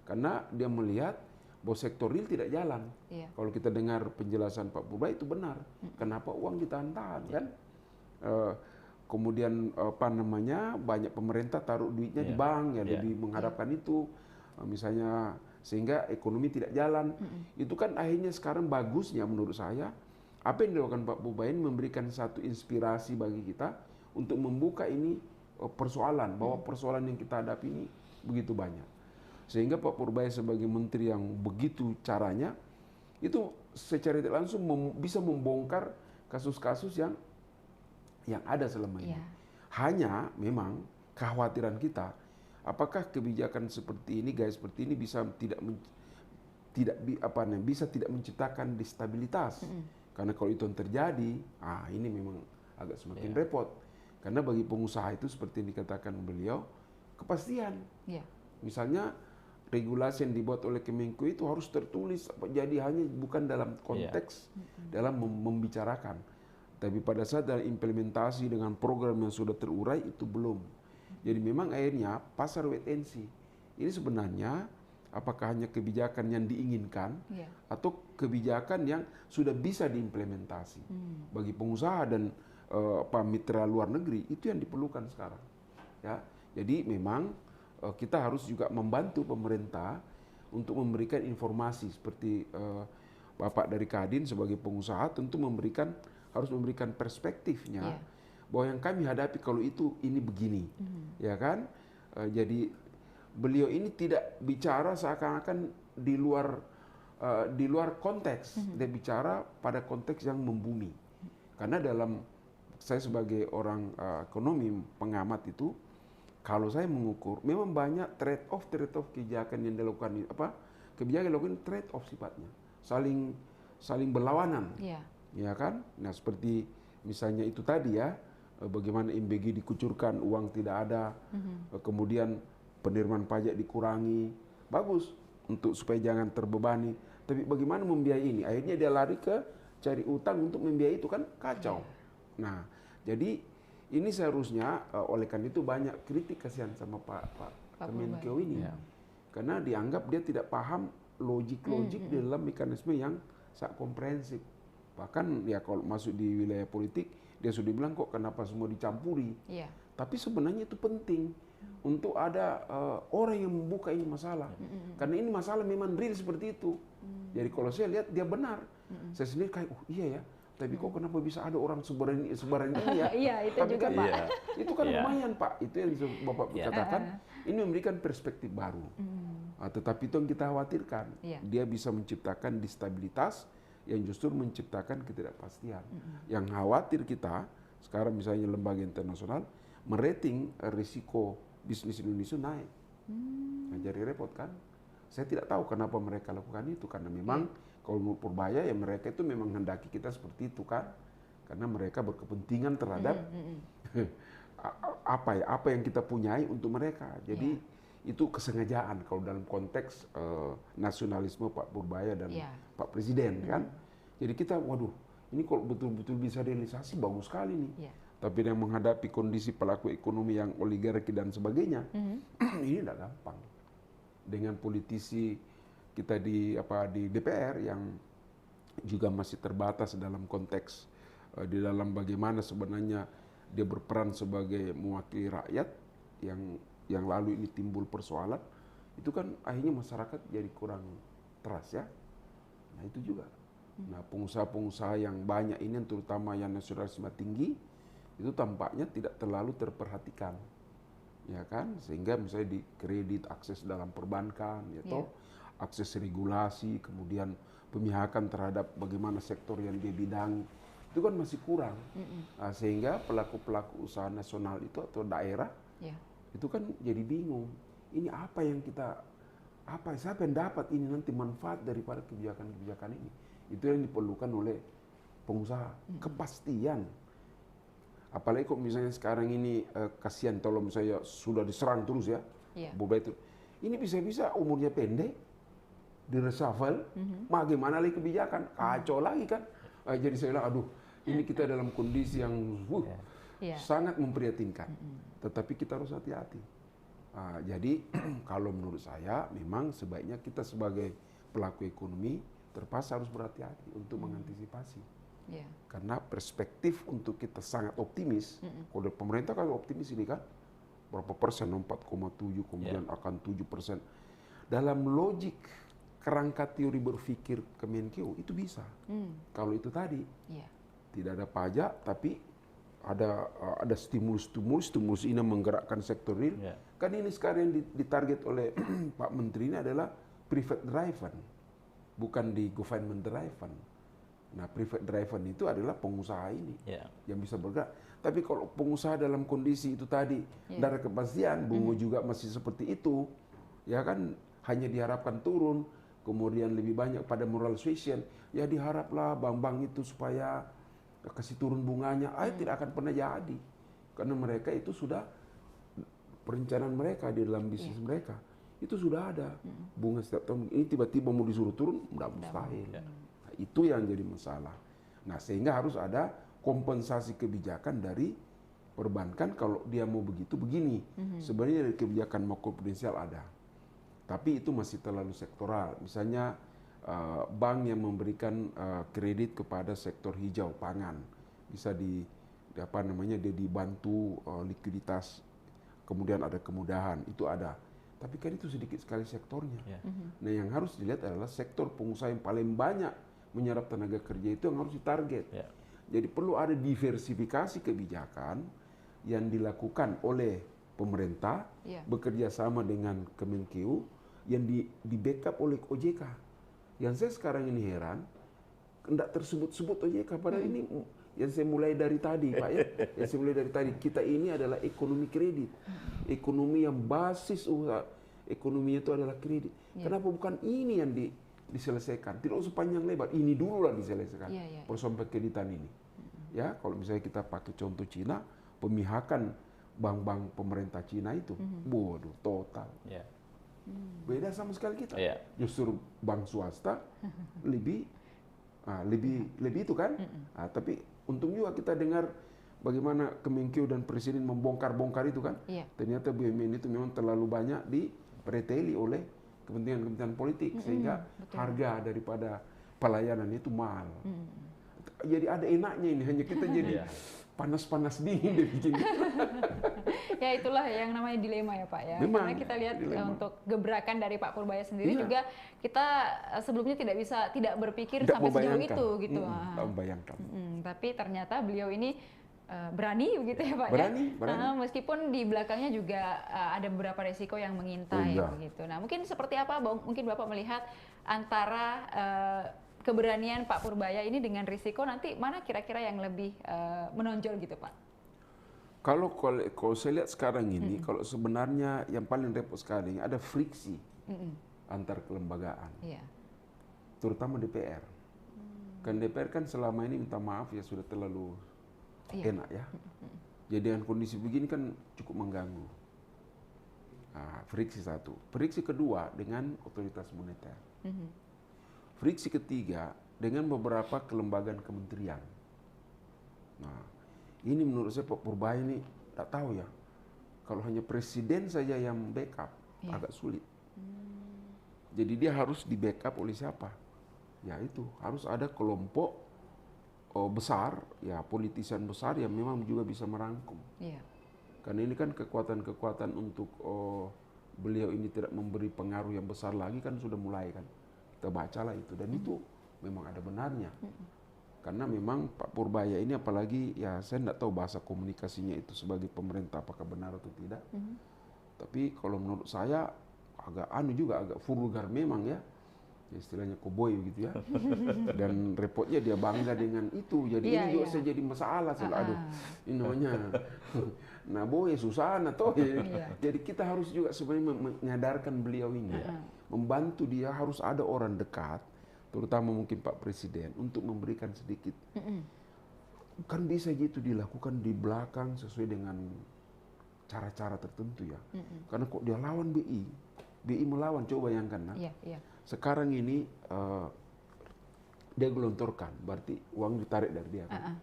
Karena dia melihat bahwa sektor real tidak jalan. Kalau kita dengar penjelasan Pak Purbaya itu benar. Kenapa uang ditahan-tahan kan? Kemudian banyak pemerintah taruh duitnya di bank ya, lebih mengharapkan itu misalnya, sehingga ekonomi tidak jalan. Itu kan akhirnya sekarang bagusnya menurut saya apa yang dilakukan Pak Purbaya ini memberikan satu inspirasi bagi kita untuk membuka ini persoalan, bahwa persoalan yang kita hadapi ini begitu banyak. Sehingga Pak Purbaya sebagai menteri yang begitu caranya, itu secara tidak langsung bisa membongkar kasus-kasus yang ada selama ini. Hanya memang kekhawatiran kita, apakah kebijakan seperti ini, gaya seperti ini bisa tidak menciptakan destabilitas. Karena kalau itu yang terjadi, ini memang agak semakin repot. Karena bagi pengusaha itu seperti yang dikatakan beliau, kepastian. Misalnya regulasi yang dibuat oleh Kemenko itu harus tertulis, jadi hanya bukan dalam konteks dalam membicarakan, tapi pada saat dalam implementasi dengan program yang sudah terurai itu belum. Jadi memang akhirnya pasar wait and see ini sebenarnya apakah hanya kebijakan yang diinginkan atau kebijakan yang sudah bisa diimplementasi bagi pengusaha dan mitra luar negeri, itu yang diperlukan sekarang. Ya, jadi memang kita harus juga membantu pemerintah untuk memberikan informasi seperti Bapak dari Kadin sebagai pengusaha tentu harus memberikan perspektifnya bahwa yang kami hadapi kalau ini begini, ya kan? Jadi beliau ini tidak bicara seakan-akan di luar konteks, dia bicara pada konteks yang membumi. Karena saya sebagai orang ekonomi pengamat itu, kalau saya mengukur, memang banyak trade off kebijakan yang dilakukan, kebijakan yang dilakukan trade off sifatnya, saling berlawanan, ya kan? Nah seperti misalnya itu tadi ya, bagaimana MBG dikucurkan, uang tidak ada, kemudian penerimaan pajak dikurangi, bagus untuk supaya jangan terbebani. Tapi bagaimana membiayai ini? Akhirnya dia lari ke cari utang untuk membiayai itu, kan kacau. Nah, jadi ini seharusnya oleh karena itu banyak kritik kasihan sama Pak Kemenkeu ini, karena dianggap dia tidak paham logik di dalam mekanisme yang sangat komprehensif. Bahkan ya kalau masuk di wilayah politik dia sudah bilang kok kenapa semua dicampuri. Tapi sebenarnya itu penting untuk ada orang yang membuka ini masalah, karena ini masalah memang real seperti itu. Jadi kalau saya lihat dia benar, saya sendiri kayak iya ya. Tapi kok kenapa bisa ada orang sebaran ini ya? Iya, itu tapi juga kan, Pak. Itu kan lumayan Pak, itu yang Bapak katakan, ini memberikan perspektif baru. Tetapi itu yang kita khawatirkan, dia bisa menciptakan destabilitas yang justru menciptakan ketidakpastian. Yang khawatir kita, sekarang misalnya lembaga internasional, merating risiko bisnis Indonesia naik. Nah, jadi repot kan? Saya tidak tahu kenapa mereka lakukan itu, karena memang kalau menurut Purbaya ya mereka itu memang hendaki kita seperti itu kan, karena mereka berkepentingan terhadap apa yang kita punyai untuk mereka. Jadi itu kesengajaan kalau dalam konteks nasionalisme Pak Purbaya dan Pak Presiden kan. Jadi kita waduh, ini kalau betul-betul bisa realisasi bagus sekali nih. Tapi yang menghadapi kondisi pelaku ekonomi yang oligarki dan sebagainya, ini tidak gampang. Dengan politisi kita di DPR yang juga masih terbatas dalam konteks di dalam bagaimana sebenarnya dia berperan sebagai mewakili rakyat yang lalu ini timbul persoalan, itu kan akhirnya masyarakat jadi kurang trust ya. Nah itu juga. Nah pengusaha-pengusaha yang banyak ini, terutama yang nasionalisme tinggi, itu tampaknya tidak terlalu terperhatikan, ya kan? Sehingga misalnya di kredit, akses dalam perbankan, atau akses regulasi, kemudian pemihakan terhadap bagaimana sektor yang dia bidangi, itu kan masih kurang. Sehingga pelaku-pelaku usaha nasional itu atau daerah itu kan jadi bingung. Ini apa yang siapa yang dapat ini nanti manfaat daripada kebijakan-kebijakan ini. Itu yang diperlukan oleh pengusaha, kepastian. Apalagi kok misalnya sekarang ini kasihan kalau misalnya sudah diserang terus ya, boba itu. Ini bisa-bisa umurnya pendek, direshuffle, bagaimana lagi kebijakan, kacau lagi kan. Jadi saya bilang, aduh, ini kita dalam kondisi yang sangat memprihatinkan. Tetapi kita harus hati-hati. Jadi kalau menurut saya memang sebaiknya kita sebagai pelaku ekonomi terpaksa harus berhati-hati untuk mengantisipasi. Karena perspektif untuk kita sangat optimis. Kalau pemerintah kan optimis ini kan berapa persen, 4,7 kemudian akan 7%. Dalam logik kerangka teori berpikir Kemenkeu itu bisa. Kalau itu tadi tidak ada pajak, tapi ada stimulus ini menggerakkan sektor real. Kan ini sekarang yang ditarget oleh Pak Menteri ini adalah private driven, bukan di government driven. Nah, private driven itu adalah pengusaha ini yang bisa bergerak. Tapi kalau pengusaha dalam kondisi itu tadi, dari kepastian, bunga juga masih seperti itu, ya kan hanya diharapkan turun, kemudian lebih banyak pada moral suasion, ya diharaplah bank-bank itu supaya kasih turun bunganya, tidak akan pernah jadi. Karena mereka itu sudah, perencanaan mereka di dalam bisnis mereka, itu sudah ada. Bunga setiap tahun, ini tiba-tiba mau disuruh turun, udah mustahil. Nah, itu yang jadi masalah. Nah, sehingga harus ada kompensasi kebijakan dari perbankan kalau dia mau begitu, begini. Sebenarnya dari kebijakan makroprudensial ada. Tapi itu masih terlalu sektoral. Misalnya bank yang memberikan kredit kepada sektor hijau pangan bisa dia dibantu likuiditas, kemudian ada kemudahan, itu ada. Tapi kan itu sedikit sekali sektornya. Nah, yang harus dilihat adalah sektor pengusaha yang paling banyak menyerap tenaga kerja itu yang harus ditarget. Jadi perlu ada diversifikasi kebijakan yang dilakukan oleh pemerintah bekerja sama dengan Kemenkeu yang di backup oleh OJK. Yang saya sekarang ini heran, tidak tersebut-sebut OJK. Padahal ini yang saya mulai dari tadi, Pak ya. Yang saya mulai dari tadi, kita ini adalah ekonomi kredit, ekonomi yang basis usaha, ekonominya itu adalah kredit. Kenapa bukan ini yang diselesaikan? Tidak usah panjang lebar, ini dulu lah diselesaikan. Persoalan kreditan ini. Ya, kalau misalnya kita pakai contoh Cina, pemihakan bank-bank pemerintah Cina itu, waduh, total. Beda sama sekali kita. Justru bank swasta lebih itu kan. Tapi untung juga kita dengar bagaimana Kemenkeu dan Presiden membongkar-bongkar itu kan. Ternyata BUMN itu memang terlalu banyak dipereteli oleh kepentingan-kepentingan politik sehingga harga daripada pelayanan itu mahal. Jadi ada enaknya ini, hanya kita jadi panas-panas dingin deh bikin. Ya itulah yang namanya dilema ya Pak ya. Memang, karena kita lihat untuk gebrakan dari Pak Purbaya sendiri juga kita sebelumnya tidak berpikir sampai sejauh itu gitu. Tak membayangkan. Tapi ternyata beliau ini berani begitu ya Pak berani. Meskipun di belakangnya juga ada beberapa resiko yang mengintai begitu. Nah, mungkin seperti apa mungkin Bapak melihat antara keberanian Pak Purbaya ini dengan risiko, nanti mana kira-kira yang lebih menonjol gitu Pak? Kalau saya lihat sekarang ini, kalau sebenarnya yang paling repot sekali ada friksi antar kelembagaan, terutama DPR. Kan DPR kan selama ini minta maaf ya sudah terlalu enak ya. Jadi dengan kondisi begini kan cukup mengganggu. Nah, friksi satu. Friksi kedua dengan otoritas moneter. Friksi ketiga dengan beberapa kelembagaan kementerian. Nah, ini menurut saya Pak Purbaya ini tak tahu ya. Kalau hanya presiden saja yang backup agak sulit. Jadi dia harus di backup oleh siapa? Ya itu harus ada kelompok besar, ya politisian besar yang memang juga bisa merangkum. Karena ini kan kekuatan-kekuatan untuk beliau ini tidak memberi pengaruh yang besar lagi kan sudah mulai kan. Kita bacalah itu dan itu memang ada benarnya. Karena memang Pak Purbaya ini apalagi ya saya tidak tahu bahasa komunikasinya itu sebagai pemerintah apakah benar atau tidak. Tapi kalau menurut saya agak vulgar memang ya. istilahnya koboi begitu ya. Dan repotnya dia bangga dengan itu. Jadi ini juga saya jadi masalah. Aduh, ini namanya nah boy Susana toh. Jadi kita harus juga sebenarnya menyadarkan beliau ini ya. Membantu dia, harus ada orang dekat, terutama mungkin Pak Presiden, untuk memberikan sedikit. Kan bisa gitu dilakukan di belakang sesuai dengan cara-cara tertentu ya. Karena kok dia lawan BI melawan, coba bayangkan. Nah. Sekarang ini dia gelontorkan, berarti uang ditarik dari dia. Kan?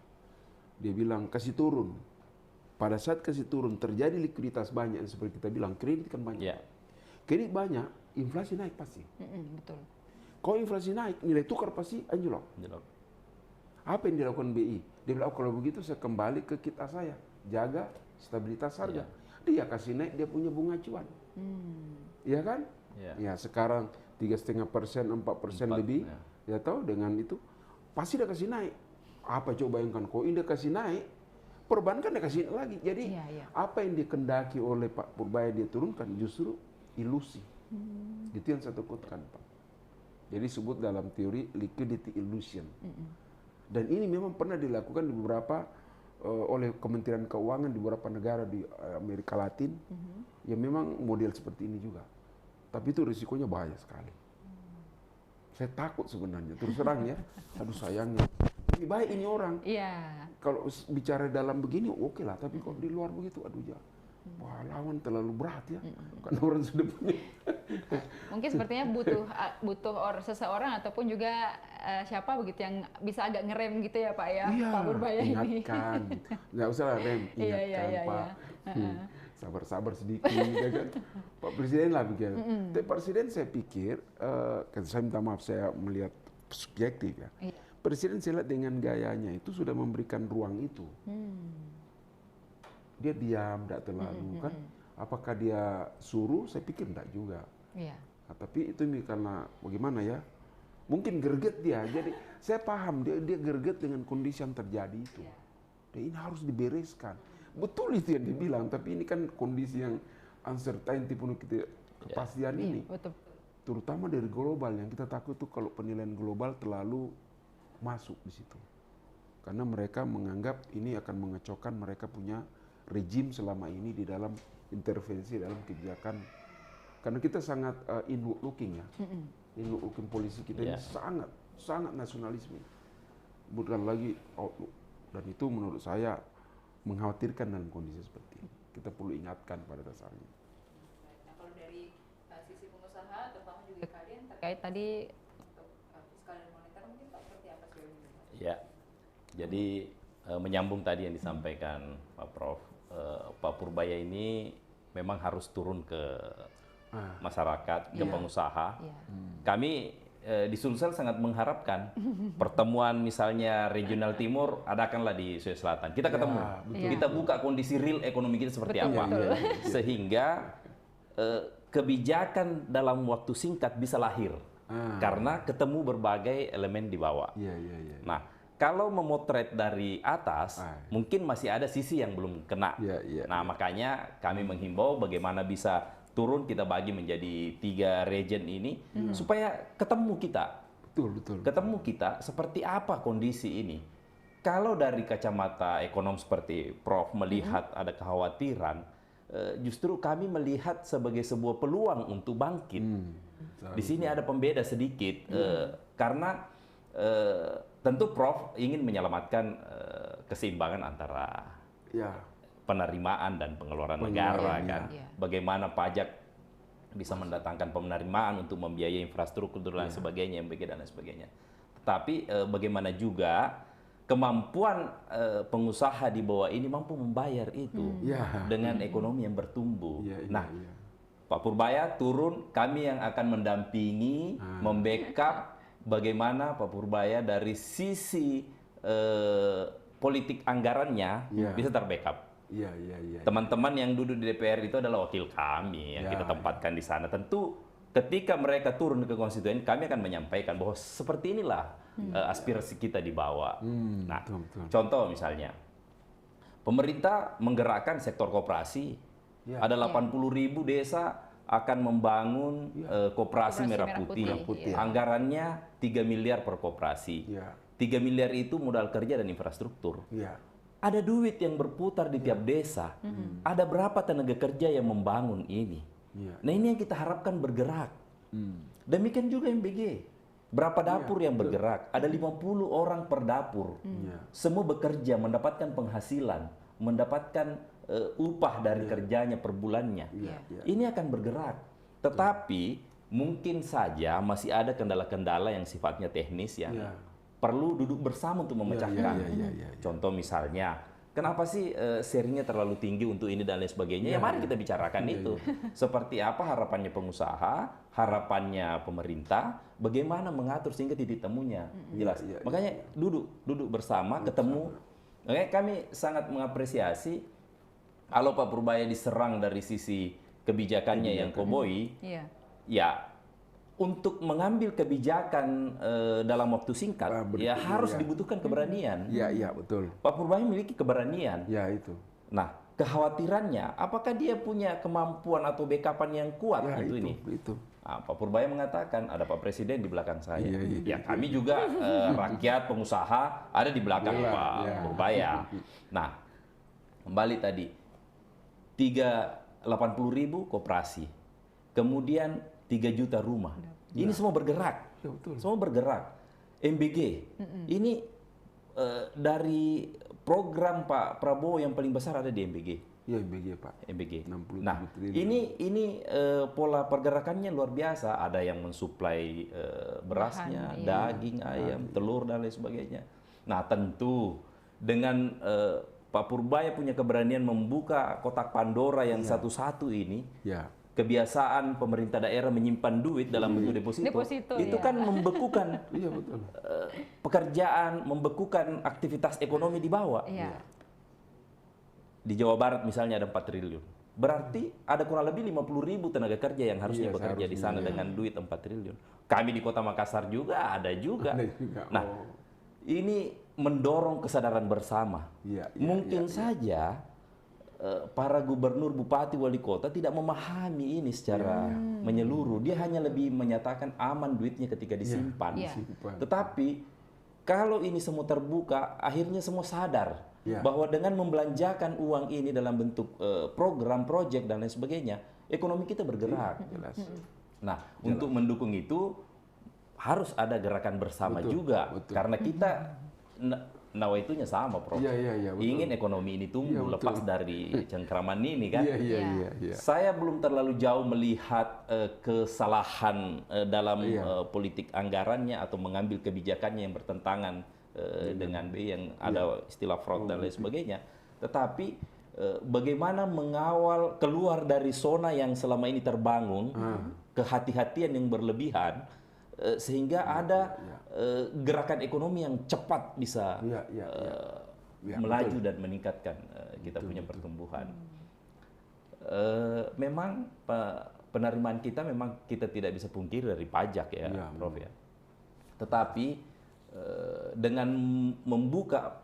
Dia bilang kasih turun. Pada saat kasih turun terjadi likuiditas banyak, seperti kita bilang kredit kan banyak. Kredit banyak, inflasi naik pasti. Betul. Kalau inflasi naik, nilai tukar pasti anjlok. Apa yang dilakukan BI? Dia bilang, kalau begitu saya kembali ke kita saya, jaga stabilitas harga. Dia kasih naik, dia punya bunga acuan. Iya kan? Ya sekarang 3,5%, 4% lebih. Ya tahu dengan itu pasti dia kasih naik. Apa coba bayangkan? Kok ini dia kasih naik, perbankan dia kasih naik lagi. Jadi apa yang dikendaki oleh Pak Purbaya dia turunkan justru ilusi. Itu yang saya takutkan, Pak. Jadi sebut dalam teori liquidity illusion. Dan ini memang pernah dilakukan di beberapa oleh Kementerian Keuangan di beberapa negara di Amerika Latin, yang memang model seperti ini juga. Tapi itu risikonya bahaya sekali. Saya takut sebenarnya, terus terang ya. Aduh sayangnya, lebih baik ini orang. Kalau bicara dalam begini oke lah, tapi kok di luar begitu, aduh ya. Wah, lawan terlalu berat ya, karena orang sudah punya. Mungkin sepertinya butuh seseorang ataupun juga siapa begitu yang bisa agak ngerem gitu ya Pak ya, Pak Purbaya ini. Ingatkan, nggak usah lah rem, ingatkan Pak. Sabar-sabar sedikit, ya kan? Pak Presiden lah begitu. Tapi Presiden saya pikir, saya minta maaf saya melihat subjektif ya. Presiden saya lihat dengan gayanya itu sudah memberikan ruang itu. Dia diam, tidak terlalu kan. Apakah dia suruh? Saya pikir tidak juga. Nah, tapi itu karena bagaimana ya? Mungkin gerget dia. Jadi saya paham dia gerget dengan kondisi yang terjadi itu. Dan ini harus dibereskan. Betul itu yang dibilang. Tapi ini kan kondisi yang uncertainty penuh kepastian ini. Betul. Terutama dari global, yang kita takut tuh kalau penilaian global terlalu masuk di situ. Karena mereka menganggap ini akan mengecokkan mereka punya rejim selama ini di dalam intervensi dalam kebijakan. Karena kita sangat inward looking ya. Inward looking polisi kita ini sangat nasionalisme. Bukan lagi outlook. Dan itu menurut saya mengkhawatirkan dalam kondisi seperti ini. Kita perlu ingatkan pada dasarnya. Nah, kalau dari sisi pengusaha, terutama juga kalian terkait tadi untuk fiskal dan moneter, mungkin Pak seperti apa sih? Ya, jadi menyambung tadi yang disampaikan Pak Prof. Pak Purbaya ini memang harus turun ke masyarakat, ke pengusaha. Kami di Sulsel sangat mengharapkan pertemuan misalnya regional timur adakanlah di Sulawesi Selatan. Kita ketemu, kita buka kondisi real ekonomi kita seperti apa, sehingga kebijakan dalam waktu singkat bisa lahir karena ketemu berbagai elemen di bawah. Nah, kalau memotret dari atas, mungkin masih ada sisi yang belum kena. Nah, makanya kami menghimbau bagaimana bisa turun, kita bagi menjadi 3 region ini, supaya ketemu kita. Betul. Ketemu kita seperti apa kondisi ini. Kalau dari kacamata ekonom seperti Prof melihat ada kekhawatiran, justru kami melihat sebagai sebuah peluang untuk bangkit. Di sini ada pembeda sedikit, karena tentu Prof ingin menyelamatkan keseimbangan antara penerimaan dan pengeluaran negara kan. Bagaimana pajak bisa mendatangkan penerimaan untuk membiayai infrastruktur dan sebagainya, dan sebagainya. Tetapi bagaimana juga kemampuan pengusaha di bawah ini mampu membayar itu dengan ekonomi yang bertumbuh. Pak Purbaya turun, kami yang akan mendampingi, membackup bagaimana Pak Purbaya dari sisi politik anggarannya bisa terbackup. Teman-teman yang duduk di DPR itu adalah wakil kami yang kita tempatkan di sana. Tentu ketika mereka turun ke konstituen, kami akan menyampaikan bahwa seperti inilah aspirasi kita di bawah. Nah, contoh misalnya, pemerintah menggerakkan sektor koperasi, ada 80.000 desa, akan membangun koperasi Merah Putih. Anggarannya 3 miliar per koperasi. 3 miliar itu modal kerja dan infrastruktur. Ada duit yang berputar di tiap desa. Ada berapa tenaga kerja yang membangun ini? Nah, ini yang kita harapkan bergerak. Demikian juga MBG. Berapa dapur yang bergerak? Ada 50 orang per dapur. Semua bekerja, mendapatkan penghasilan, mendapatkan upah dari kerjanya per bulannya. Ini akan bergerak. Tetapi mungkin saja masih ada kendala-kendala yang sifatnya teknis yang perlu duduk bersama untuk memecahkan. Contoh misalnya, kenapa sih sharingnya terlalu tinggi untuk ini dan lain sebagainya? Ya mari kita bicarakan itu. Seperti apa harapannya pengusaha, harapannya pemerintah, bagaimana mengatur sehingga titik temunya jelas. Makanya duduk bersama, ketemu. Makanya kami sangat mengapresiasi kalau Pak Purbaya diserang dari sisi kebijakannya yang koboi, ya untuk mengambil kebijakan dalam waktu singkat, ya harus dibutuhkan keberanian. Iya, betul. Pak Purbaya memiliki keberanian. Ya, itu. Nah, kekhawatirannya, apakah dia punya kemampuan atau backupan yang kuat untuk ini? Itu. Nah, Pak Purbaya mengatakan, ada Pak Presiden di belakang saya. Ya, kami juga rakyat, pengusaha, ada di belakang Pak Purbaya. Nah, kembali tadi, 80.000 koperasi, kemudian 3 juta rumah. Ini semua bergerak, semua bergerak. MBG, ini dari program Pak Prabowo yang paling besar ada di MBG. Iya, MBG Pak. MBG. 67 Nah, triliun. ini pola pergerakannya luar biasa. Ada yang mensuplai berasnya, daging, ayam, telur dan lain sebagainya. Nah, tentu dengan Pak Purbaya punya keberanian membuka kotak Pandora yang satu-satu ini. Kebiasaan pemerintah daerah menyimpan duit dalam bentuk deposito itu kan membekukan pekerjaan, membekukan aktivitas ekonomi di bawah. Di Jawa Barat misalnya ada 4 triliun. Berarti ada kurang lebih 50.000 tenaga kerja yang harusnya bekerja di sana dengan duit 4 triliun. Kami di Kota Makassar juga ada juga. Nah, ini mendorong kesadaran bersama. Mungkin saja para gubernur, bupati, wali kota tidak memahami ini secara menyeluruh. Dia hanya lebih menyatakan aman duitnya ketika disimpan. Tetapi kalau ini semua terbuka, akhirnya semua sadar bahwa dengan membelanjakan uang ini dalam bentuk program, proyek dan lain sebagainya, ekonomi kita bergerak. Nah, untuk mendukung itu harus ada gerakan bersama juga, karena kita nawaitunya sama, Prof. Ingin ekonomi ini tumbuh lepas dari cengkraman ini kan. Saya belum terlalu jauh melihat kesalahan dalam politik anggarannya atau mengambil kebijakannya yang bertentangan dengan B yang ada istilah fraud dan lain sebagainya. Tetapi bagaimana mengawal keluar dari zona yang selama ini terbangun, kehati-hatian yang berlebihan, sehingga ada gerakan ekonomi yang cepat bisa melaju dan meningkatkan kita punya pertumbuhan. Memang penerimaan kita memang kita tidak bisa pungkiri dari pajak ya, Prof ya. Tetapi dengan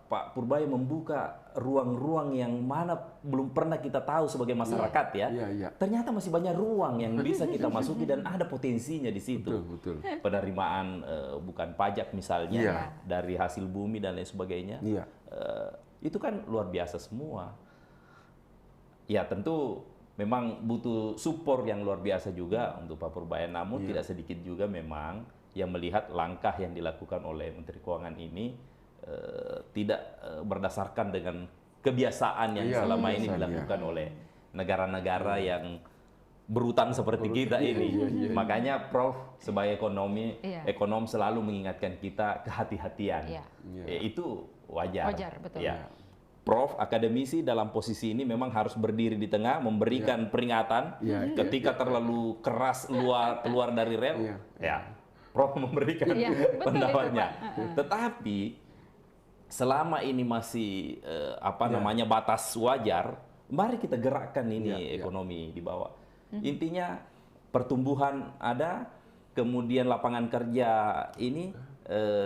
Pak Purbaya membuka ruang-ruang yang mana belum pernah kita tahu sebagai masyarakat ternyata masih banyak ruang yang bisa kita masuki dan ada potensinya di situ. Penerimaan bukan pajak misalnya dari hasil bumi dan lain sebagainya, itu kan luar biasa semua. Ya tentu memang butuh support yang luar biasa juga untuk Pak Purbaya, namun tidak sedikit juga memang yang melihat langkah yang dilakukan oleh Menteri Keuangan ini tidak berdasarkan dengan kebiasaan yang selama ini dilakukan oleh negara-negara yang berutang seperti kita ini. Makanya Prof sebagai ekonom selalu mengingatkan kita kehati-hatian. Itu wajar. Betul. Prof akademisi dalam posisi ini memang harus berdiri di tengah, memberikan peringatan ketika terlalu keras keluar dari rel. Prof memberikan pendapatnya. Tetapi selama ini masih namanya batas wajar, mari kita gerakkan ini ekonomi di bawah. Intinya pertumbuhan ada, kemudian lapangan kerja ini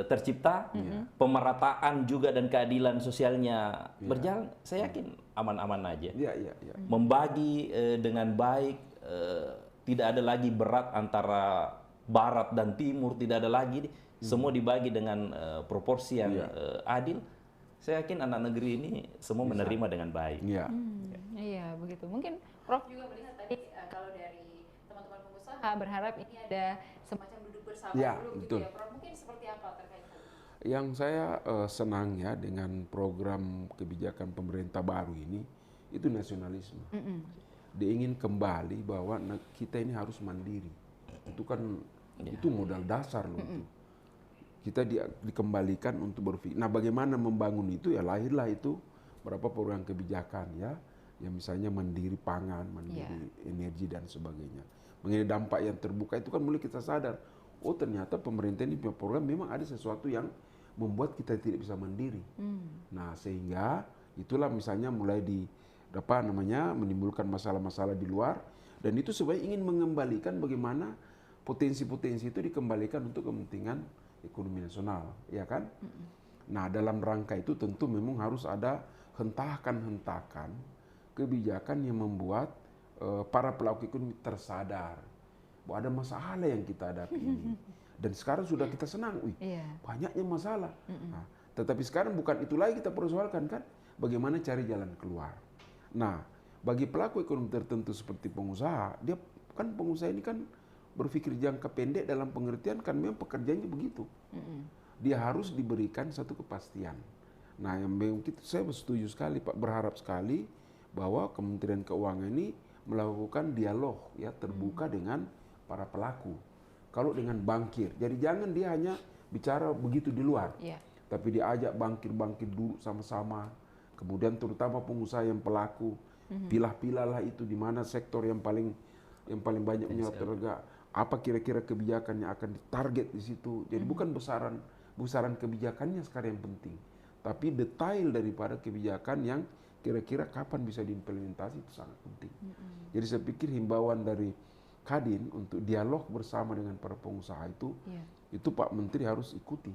tercipta, pemerataan juga dan keadilan sosialnya berjalan. Saya yakin aman-aman aja. Membagi dengan baik tidak ada lagi berat antara barat dan timur, tidak ada lagi, semua dibagi dengan proporsi yang adil. Saya yakin anak negeri ini semua menerima dengan baik. Iya. Iya, begitu. Mungkin Prof juga melihat tadi kalau dari teman-teman pengusaha berharap ini ada semacam duduk bersama dulu gitu ya, Prof. Mungkin seperti apa terkait hal itu? Yang saya senang ya dengan program kebijakan pemerintah baru ini, itu nasionalisme. Dia ingin kembali bahwa kita ini harus mandiri. Itu kan itu modal dasar loh. Itu. Kita dikembalikan untuk berpikir. Nah, bagaimana membangun itu ya lahirlah itu beberapa program kebijakan ya, yang misalnya mandiri pangan, mandiri energi dan sebagainya. Mengenai dampak yang terbuka itu kan mulai kita sadar, oh ternyata pemerintah ini punya program memang ada sesuatu yang membuat kita tidak bisa mandiri. Nah, sehingga itulah misalnya mulai menimbulkan masalah-masalah di luar, dan itu sebenarnya ingin mengembalikan bagaimana potensi-potensi itu dikembalikan untuk kepentingan ekonomi nasional, ya kan? Nah, dalam rangka itu tentu memang harus ada hentakan-hentakan kebijakan yang membuat para pelaku ekonomi tersadar bahwa ada masalah yang kita hadapi ini. Dan sekarang sudah kita senang, banyaknya masalah. Nah, tetapi sekarang bukan itu lagi kita persoalkan kan, bagaimana cari jalan keluar. Nah, bagi pelaku ekonomi tertentu seperti pengusaha, dia kan pengusaha ini kan berpikir jangka pendek dalam pengertian kan memang pekerjaannya begitu. Dia harus diberikan satu kepastian. Nah, yang saya setuju sekali Pak, berharap sekali bahwa Kementerian Keuangan ini melakukan dialog ya terbuka dengan para pelaku. Kalau dengan bankir, jadi jangan dia hanya bicara begitu di luar, tapi diajak bankir-bankir dulu sama-sama. Kemudian terutama pengusaha yang pelaku, pilah-pilahlah itu di mana sektor yang paling banyak menyerap tenaga. Apa kira-kira kebijakan yang akan ditarget di situ. Jadi bukan besaran kebijakannya sekarang yang penting, tapi detail daripada kebijakan yang kira-kira kapan bisa diimplementasi itu sangat penting. Jadi saya pikir himbauan dari Kadin untuk dialog bersama dengan para pengusaha itu Pak Menteri harus ikuti.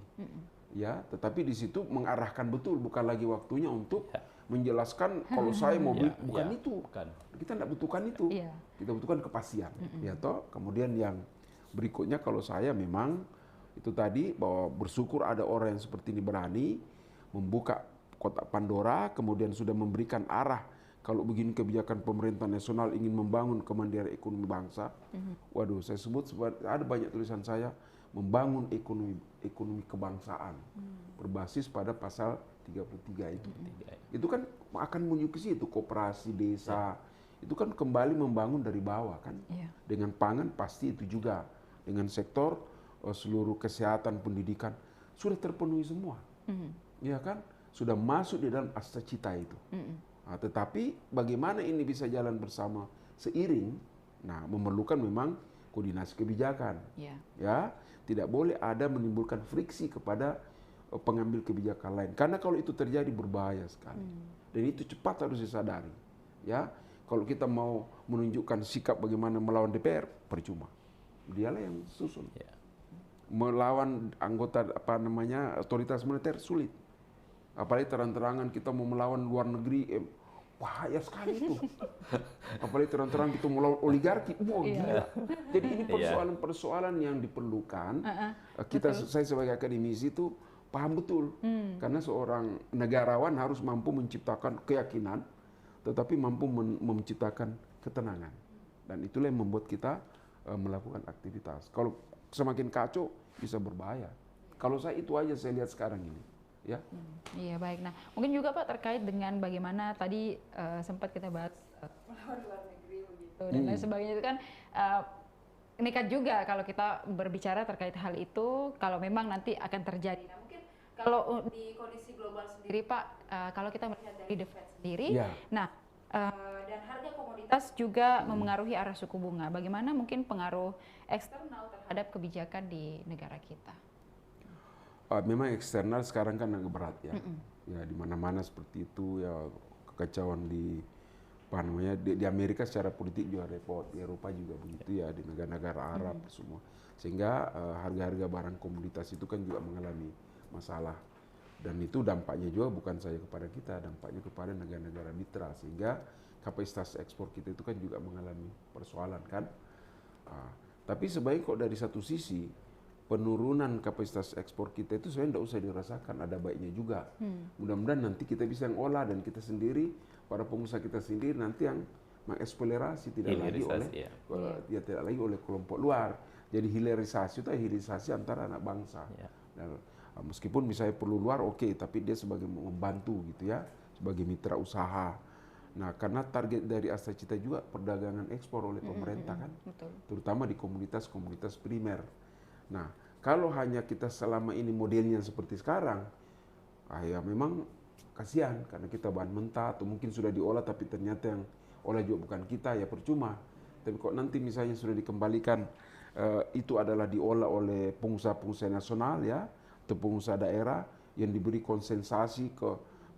Ya, tetapi di situ mengarahkan betul, bukan lagi waktunya untuk menjelaskan kalau saya mau beli itu. Kita tidak butuhkan itu. Kita butuhkan kepastian. Ya toh, kemudian yang berikutnya kalau saya memang itu tadi bahwa bersyukur ada orang yang seperti ini berani membuka kotak Pandora, kemudian sudah memberikan arah kalau begini kebijakan pemerintah nasional ingin membangun kemandirian ekonomi bangsa. Waduh, saya sebut ada banyak tulisan saya membangun ekonomi kebangsaan berbasis pada pasal 33 itu. Itu kan akan menuju ke situ, koperasi desa. Itu kan kembali membangun dari bawah kan. Dengan pangan pasti itu juga. Dengan sektor seluruh kesehatan, pendidikan sudah terpenuhi semua. Ya kan? Sudah masuk di dalam asta cita itu. Nah, tetapi bagaimana ini bisa jalan bersama seiring? Nah, memerlukan memang koordinasi kebijakan. Ya, tidak boleh ada menimbulkan friksi kepada pengambil kebijakan lain. Karena kalau itu terjadi berbahaya sekali. Dan itu cepat harus disadari. Ya, kalau kita mau menunjukkan sikap bagaimana melawan DPR, percuma. Dialah yang susun. Melawan anggota otoritas moneter sulit. Apalagi terang-terangan kita mau melawan luar negeri, bahaya sekali itu. Apalagi terang-terangan kita mau melawan oligarki, gila. Jadi ini persoalan-persoalan yang diperlukan. Saya sebagai akademisi itu paham betul. Karena seorang negarawan harus mampu menciptakan keyakinan, tetapi mampu menciptakan ketenangan. Dan itulah yang membuat kita melakukan aktivitas. Kalau semakin kacau, bisa berbahaya. Kalau saya itu aja saya lihat sekarang ini. Ya. Iya baik. Nah mungkin juga Pak terkait dengan bagaimana tadi sempat kita bahas melawan luar negeri begitu dan lain sebagainya itu kan nekat juga kalau kita berbicara terkait hal itu kalau memang nanti akan terjadi. Nah mungkin kalau di kondisi global sendiri Pak, kalau kita melihat dari The Fed sendiri, nah dan harga komoditas juga memengaruhi arah suku bunga. Bagaimana mungkin pengaruh eksternal terhadap kebijakan di negara kita? Memang eksternal sekarang kan agak berat ya. Ya di mana-mana seperti itu ya, kekacauan di Amerika secara politik juga repot, di Eropa juga begitu ya, di negara-negara Arab semua. Sehingga harga-harga barang komoditas itu kan juga mengalami masalah. Dan itu dampaknya juga bukan saja kepada kita, dampaknya kepada negara-negara mitra, sehingga kapasitas ekspor kita itu kan juga mengalami persoalan kan. Tapi sebaiknya kok dari satu sisi penurunan kapasitas ekspor kita itu sebenarnya tidak usah dirasakan, ada baiknya juga. Mudah-mudahan nanti kita bisa ngolah dan kita sendiri, para pengusaha kita sendiri nanti yang mengeksplorasi tidak lagi oleh kelompok luar. Jadi hilirisasi itu hilirisasi antara anak bangsa. Dan, meskipun misalnya perlu luar tapi dia sebagai membantu gitu ya, sebagai mitra usaha. Nah, karena target dari Astra Cita juga perdagangan ekspor oleh pemerintah kan, terutama di komunitas-komunitas primer. Nah, kalau hanya kita selama ini modelnya seperti sekarang, ya memang kasihan karena kita bahan mentah atau mungkin sudah diolah tapi ternyata yang olah juga bukan kita, ya percuma. Tapi kok nanti misalnya sudah dikembalikan itu adalah diolah oleh pengusaha-pengusaha nasional ya, atau pengusaha daerah yang diberi konsensasi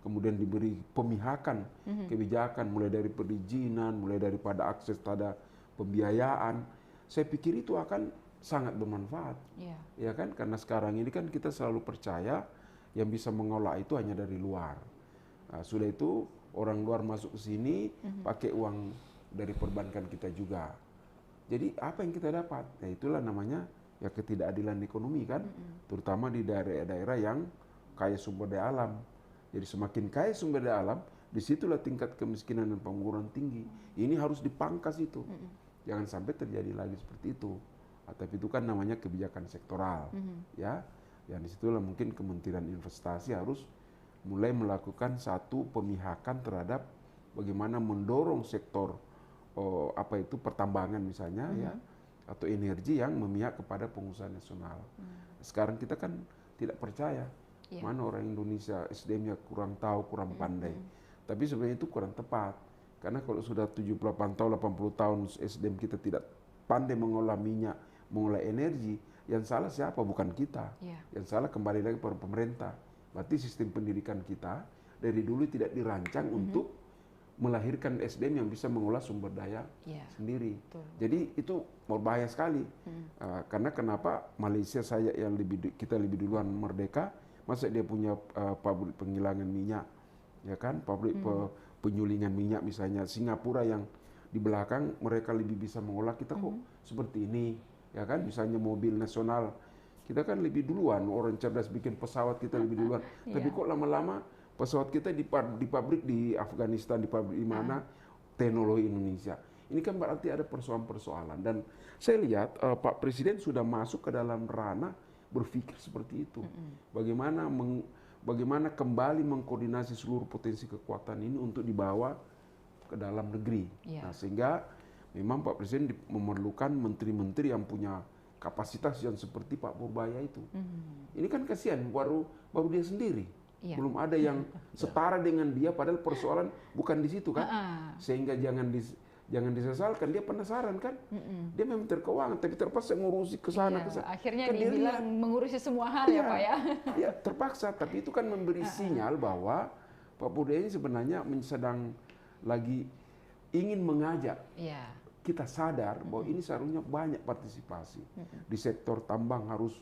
kemudian diberi pemihakan kebijakan mulai dari perizinan, mulai daripada akses pada pembiayaan. Saya pikir itu akan sangat bermanfaat, ya kan? Karena sekarang ini kan kita selalu percaya yang bisa mengolah itu hanya dari luar. Nah, sudah itu orang luar masuk ke sini pakai uang dari perbankan kita juga. Jadi apa yang kita dapat? Ya itulah namanya ya ketidakadilan ekonomi kan, terutama di daerah-daerah yang kaya sumber daya alam. Jadi semakin kaya sumber daya alam, disitulah tingkat kemiskinan dan pengangguran tinggi. Ini harus dipangkas itu. Jangan sampai terjadi lagi seperti itu. Tapi itu kan namanya kebijakan sektoral, ya. Yang disitulah mungkin Kementerian Investasi harus mulai melakukan satu pemihakan terhadap bagaimana mendorong sektor pertambangan misalnya, ya, atau energi yang memihak kepada pengusaha nasional. Sekarang kita kan tidak percaya. Mana orang Indonesia SDM-nya kurang tahu, kurang pandai. Tapi sebenarnya itu kurang tepat. Karena kalau sudah 78 tahun, 80 tahun SDM kita tidak pandai mengolah minyak, mengolah energi, yang salah siapa? Bukan kita. Yang salah kembali lagi pada pemerintah. Berarti sistem pendidikan kita dari dulu tidak dirancang untuk melahirkan SDM yang bisa mengolah sumber daya sendiri. Jadi itu berbahaya sekali. Karena kenapa Malaysia kita lebih duluan merdeka, masa dia punya pabrik penggilingan minyak, ya kan, pabrik penyulingan minyak misalnya. Singapura yang di belakang mereka lebih bisa mengolah, kita kok seperti ini, ya kan. Misalnya mobil nasional, kita kan lebih duluan, orang cerdas bikin pesawat kita lebih duluan. Tapi kok lama-lama pesawat kita di pabrik di Afghanistan, di pabrik di mana, teknologi Indonesia. Ini kan berarti ada persoalan-persoalan. Dan saya lihat Pak Presiden sudah masuk ke dalam ranah berpikir seperti itu. Bagaimana kembali mengkoordinasi seluruh potensi kekuatan ini untuk dibawa ke dalam negeri. Nah, sehingga memang Pak Presiden memerlukan menteri-menteri yang punya kapasitas yang seperti Pak Purbaya itu. Ini kan kasihan, baru dia sendiri. Belum ada yang setara dengan dia, padahal persoalan bukan di situ kan. Sehingga jangan disesalkan, dia penasaran kan. Dia memang terkeuangan, tapi terpaksa ngurusi ke sana. Akhirnya kan dibilang mengurusi semua hal ya Pak ya. Ya terpaksa, tapi itu kan memberi sinyal bahwa Pak Purbaya ini sebenarnya sedang lagi ingin mengajak kita sadar bahwa ini seharusnya banyak partisipasi. Di sektor tambang harus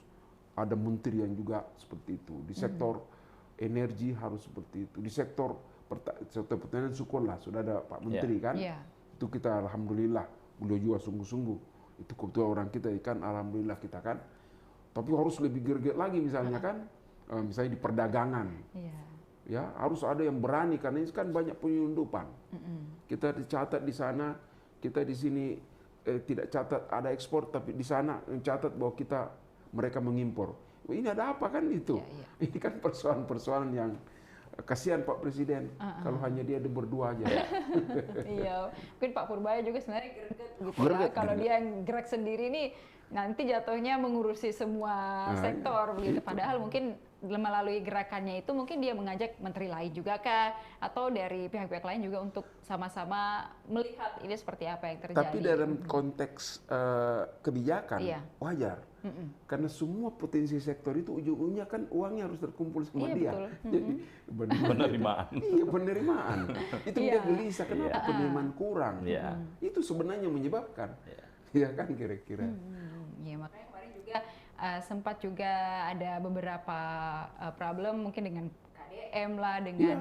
ada menteri yang juga seperti itu. Di sektor energi harus seperti itu. Di sektor pertanian syukurlah sudah ada Pak Menteri kan. Itu kita alhamdulillah, beliau juga sungguh-sungguh. Itu kebetulan orang kita ikan, alhamdulillah kita kan. Tapi harus lebih gerget lagi misalnya kan. Misalnya di perdagangan. Ya, harus ada yang berani karena ini kan banyak penyelundupan. Kita dicatat di sana, kita di sini tidak catat ada ekspor, tapi di sana mencatat bahwa mereka mengimpor. Ini ada apa kan itu? Ini kan persoalan-persoalan yang kasihan Pak Presiden kalau hanya dia berdua aja. Iya, mungkin Pak Purbaya juga sebenarnya greget. Kalau dia yang gerak sendiri nih nanti jatuhnya mengurusi semua sektor begitu. Padahal mungkin melalui gerakannya itu mungkin dia mengajak menteri lain juga kah, atau dari pihak-pihak lain juga untuk sama-sama melihat ini seperti apa yang terjadi. Tapi dalam konteks kebijakan wajar. Karena semua potensi sektor itu ujung-ujungnya kan uangnya harus terkumpul sama dia. Betul. Jadi penerimaan. Iya, penerimaan. Itu dia gelisah, kenapa penerimaan kurang. Itu sebenarnya menyebabkan. Iya kan kira-kira. Ya, makanya kemarin juga sempat juga ada beberapa problem mungkin dengan KDR SDM lah dengan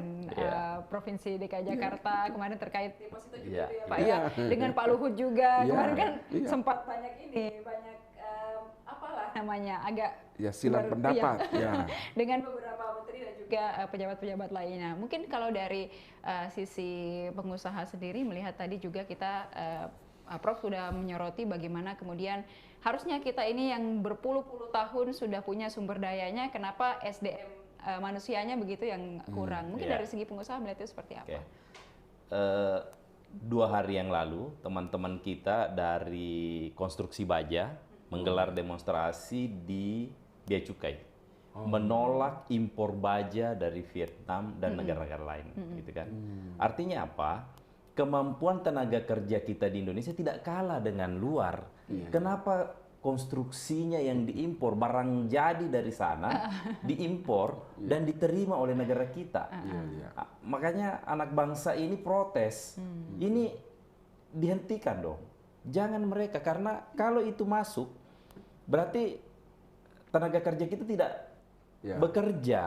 Provinsi DKI Jakarta kemarin terkait deposito juga ya Pak ya, dengan Pak Luhut juga kemarin kan sempat banyak apalah namanya agak silang pendapat dengan beberapa menteri dan juga pejabat-pejabat lainnya. Mungkin kalau dari sisi pengusaha sendiri melihat tadi juga kita Prof sudah menyoroti bagaimana kemudian harusnya kita ini yang berpuluh-puluh tahun sudah punya sumber dayanya, kenapa SDM manusianya begitu yang kurang. Mungkin dari segi pengusaha melihat itu seperti apa? 2 hari yang lalu teman-teman kita dari konstruksi baja menggelar demonstrasi di Bea Cukai, menolak impor baja dari Vietnam dan negara-negara lain, gitu kan? Artinya apa? Kemampuan tenaga kerja kita di Indonesia tidak kalah dengan luar. Kenapa konstruksinya yang diimpor, barang jadi dari sana diimpor dan diterima oleh negara kita? Makanya anak bangsa ini protes. Ini dihentikan dong. Jangan mereka, karena kalau itu masuk berarti tenaga kerja kita tidak bekerja.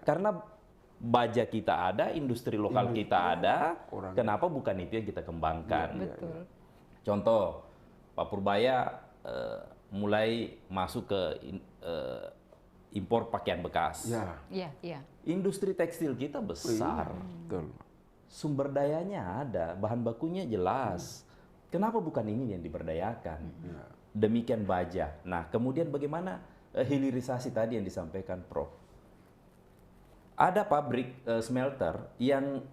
Karena baja kita ada, industri lokal kita ada, kenapa bukan itu yang kita kembangkan? Contoh, Pak Purbaya mulai masuk ke impor pakaian bekas. Industri tekstil kita besar. Sumber dayanya ada, bahan bakunya jelas. Kenapa bukan ini yang diberdayakan? Demikian baja. Nah, kemudian bagaimana hilirisasi tadi yang disampaikan Prof? Ada pabrik smelter yang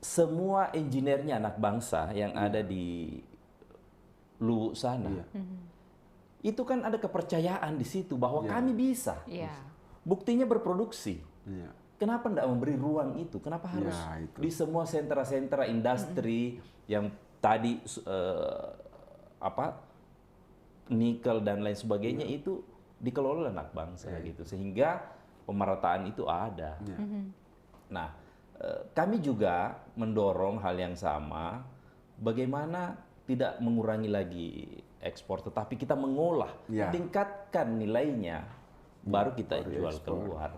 semua engineer-nya anak bangsa yang ada di Luwu sana. Itu kan ada kepercayaan di situ bahwa kami bisa. Buktinya berproduksi. Kenapa tidak memberi ruang itu? Kenapa harus di semua sentra-sentra industri yang tadi nikel dan lain sebagainya itu dikelola anak bangsa gitu, sehingga pemerataan itu ada. Nah, kami juga mendorong hal yang sama, bagaimana tidak mengurangi lagi ekspor, tetapi kita mengolah, tingkatkan nilainya, baru kita jual keluar.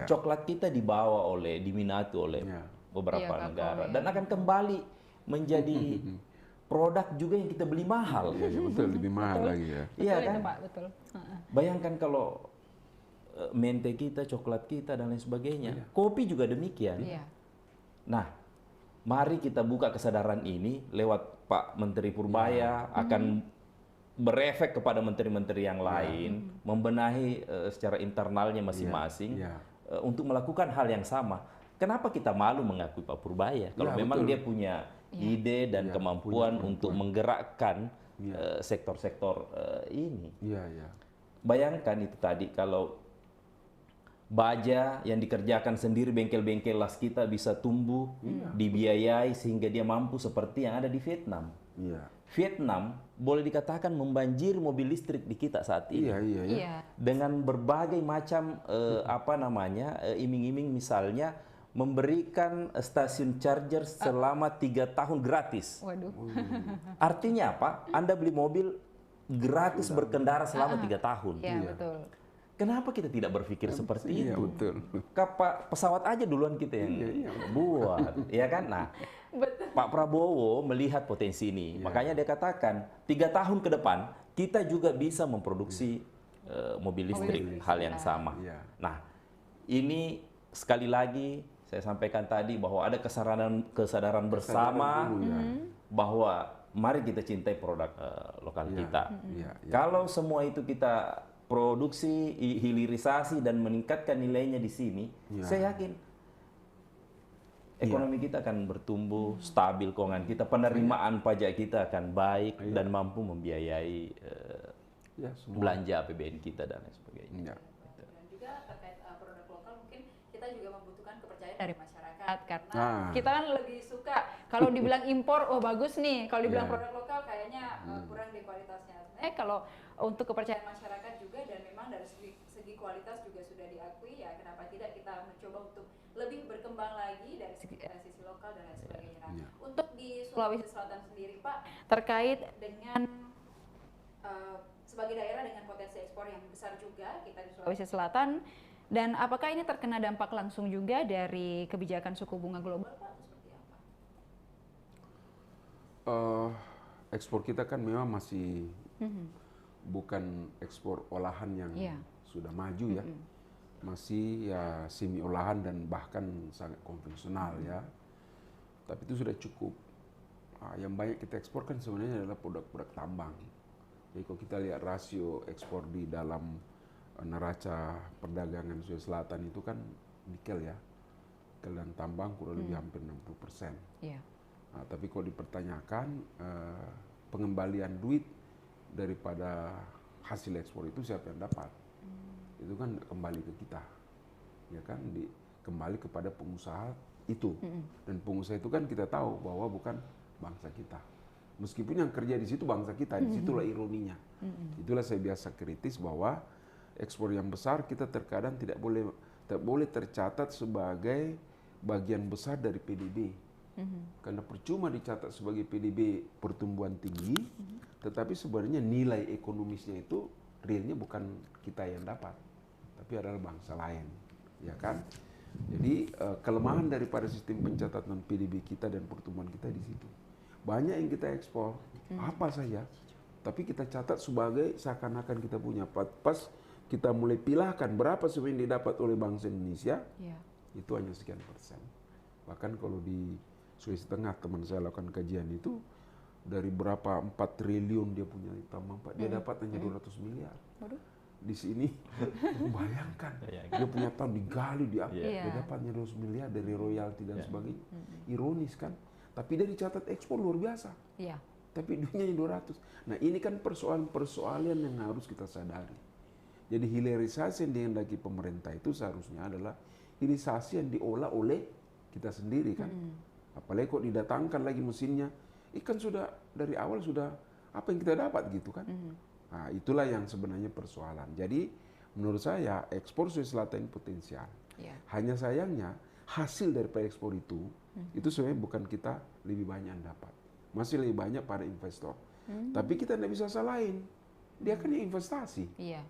Coklat kita diminati oleh beberapa negara dan akan kembali menjadi produk juga yang kita beli mahal. Betul, lebih mahal lagi ya. Iya kan? Pak, betul. Bayangkan kalau mente kita, coklat kita dan lain sebagainya. Kopi juga demikian. Nah, mari kita buka kesadaran ini lewat Pak Menteri Purbaya, akan berefek kepada menteri-menteri yang lain, membenahi secara internalnya masing-masing untuk melakukan hal yang sama. Kenapa kita malu mengakui Pak Purbaya? Kalau memang dia punya ide dan kemampuan untuk menggerakkan sektor-sektor ini. Bayangkan itu tadi, kalau baja yang dikerjakan sendiri, bengkel-bengkel las kita bisa tumbuh, dibiayai sehingga dia mampu seperti yang ada di Vietnam. Vietnam boleh dikatakan membanjiri mobil listrik di kita saat ini. Dengan berbagai macam iming-iming, misalnya memberikan stasiun charger selama 3 tahun gratis. Artinya apa? Anda beli mobil gratis berkendara selama 3 tahun. Betul. Kenapa kita tidak berpikir seperti itu? Betul. Pesawat aja duluan kita yang buat, ya kan? Nah, Pak Prabowo melihat potensi ini, makanya dia katakan 3 tahun ke depan kita juga bisa memproduksi mobil listrik, hal yang sama. Nah, ini sekali lagi saya sampaikan tadi bahwa ada kesadaran bersama bahwa mari kita cintai produk lokal kita. Kalau semua itu kita produksi, hilirisasi dan meningkatkan nilainya di sini, saya yakin ekonomi kita akan bertumbuh, stabil keuangan kita, penerimaan pajak kita akan baik dan mampu membiayai belanja APBN kita dan lain sebagainya. Dan juga terkait produk lokal, mungkin kita juga membutuhkan kepercayaan dari masyarakat, karena kita kan lebih suka kalau dibilang impor, oh bagus nih, kalau dibilang produk lokal kayaknya kurang di kualitasnya. Kalau untuk kepercayaan masyarakat juga, dan memang dari segi kualitas juga sudah diakui, ya kenapa tidak kita mencoba untuk lebih berkembang lagi dari sisi lokal dan lain sebagainya. Nah, untuk di Sulawesi Selatan sendiri Pak, terkait dengan sebagai daerah dengan potensi ekspor yang besar juga, kita di Sulawesi Selatan Dan apakah ini terkena dampak langsung juga dari kebijakan suku bunga global, Pak? Seperti apa? Ekspor kita kan memang masih bukan ekspor olahan yang sudah maju ya, masih ya semi olahan dan bahkan sangat konvensional ya. Tapi itu sudah cukup. Yang banyak kita ekspor kan sebenarnya adalah produk-produk tambang. Jadi kalau kita lihat rasio ekspor di dalam neraca perdagangan Sulawesi Selatan itu kan nikel ya, nikel dan tambang kurang lebih hampir 60%. Yeah. Tapi kalau dipertanyakan pengembalian duit daripada hasil ekspor itu siapa yang dapat? Itu kan kembali ke kita, ya kan, kembali kepada pengusaha itu. Dan pengusaha itu kan kita tahu bahwa bukan bangsa kita. Meskipun yang kerja di situ bangsa kita, disitulah ironinya. Itulah saya biasa kritis bahwa ekspor yang besar kita terkadang tidak boleh tercatat sebagai bagian besar dari PDB. Karena percuma dicatat sebagai PDB pertumbuhan tinggi, tetapi sebenarnya nilai ekonomisnya itu realnya bukan kita yang dapat, tapi adalah bangsa lain, ya kan? Jadi kelemahan daripada sistem pencatatan PDB kita dan pertumbuhan kita di situ. Banyak yang kita ekspor, apa saja, tapi kita catat sebagai seakan-akan kita punya. Pas kita mulai pilahkan berapa sebenarnya yang didapat oleh bangsa Indonesia, itu hanya sekian persen. Bahkan kalau di Sulawesi Tengah teman saya lakukan kajian itu, dari berapa 4 triliun dia punya tambang, dia dapat hanya 200 miliar. Waduh. Di sini bayangkan dia punya tahun digali dia dapatnya 200 miliar dari royalti dan sebagainya. Ironis kan? Tapi dia dicatat ekspor luar biasa. Tapi duitnya 200. Nah, ini kan persoalan yang harus kita sadari. Jadi hilirisasi yang dihendaki pemerintah itu seharusnya adalah hilirisasi yang diolah oleh kita sendiri kan. Apalagi kok didatangkan lagi mesinnya, ikan sudah dari awal sudah apa yang kita dapat gitu kan. Nah, itulah yang sebenarnya persoalan. Jadi menurut saya ekspor Sulawesi Selatan potensial. Hanya sayangnya hasil daripada ekspor itu sebenarnya bukan kita lebih banyak yang dapat. Masih lebih banyak para investor. Tapi kita tidak bisa salahin. Dia kan investasi. Ya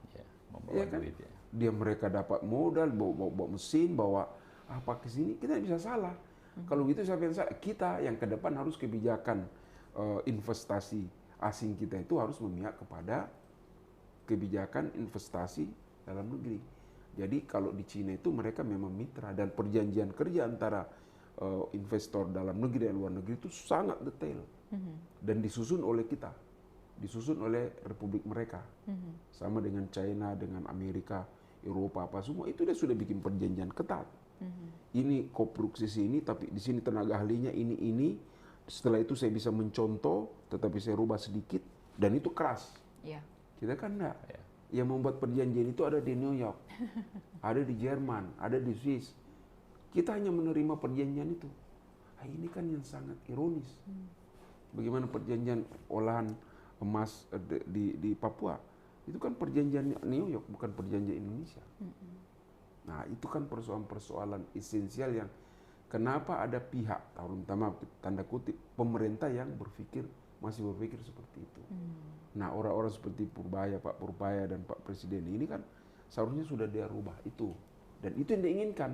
kan? Dia mereka dapat modal, bawa mesin, bawa apa ke sini, kita tidak bisa salah. Kalau gitu siapa yang salah? Kita yang ke depan harus kebijakan investasi asing kita itu harus memihak kepada kebijakan investasi dalam negeri. Jadi kalau di Cina itu mereka memang mitra dan perjanjian kerja antara investor dalam negeri dan luar negeri itu sangat detail dan disusun oleh kita, disusun oleh republik mereka, sama dengan China, dengan Amerika, Eropa apa semua itu dia sudah bikin perjanjian ketat. Ini koproduksi ini, tapi di sini tenaga ahlinya ini. Setelah itu saya bisa mencontoh, tetapi saya rubah sedikit dan itu keras. Kita kan enggak. Yang membuat perjanjian itu ada di New York, ada di Jerman, ada di Swiss. Kita hanya menerima perjanjian itu. Ini kan yang sangat ironis. Bagaimana perjanjian olahan emas di Papua? Itu kan perjanjian New York, bukan perjanjian Indonesia. Nah, itu kan persoalan-persoalan esensial yang kenapa ada pihak, terutama tanda kutip, pemerintah yang masih berpikir seperti itu. Nah, orang-orang seperti Pak Purbaya dan Pak Presiden ini kan seharusnya sudah dia rubah itu. Dan itu yang diinginkan.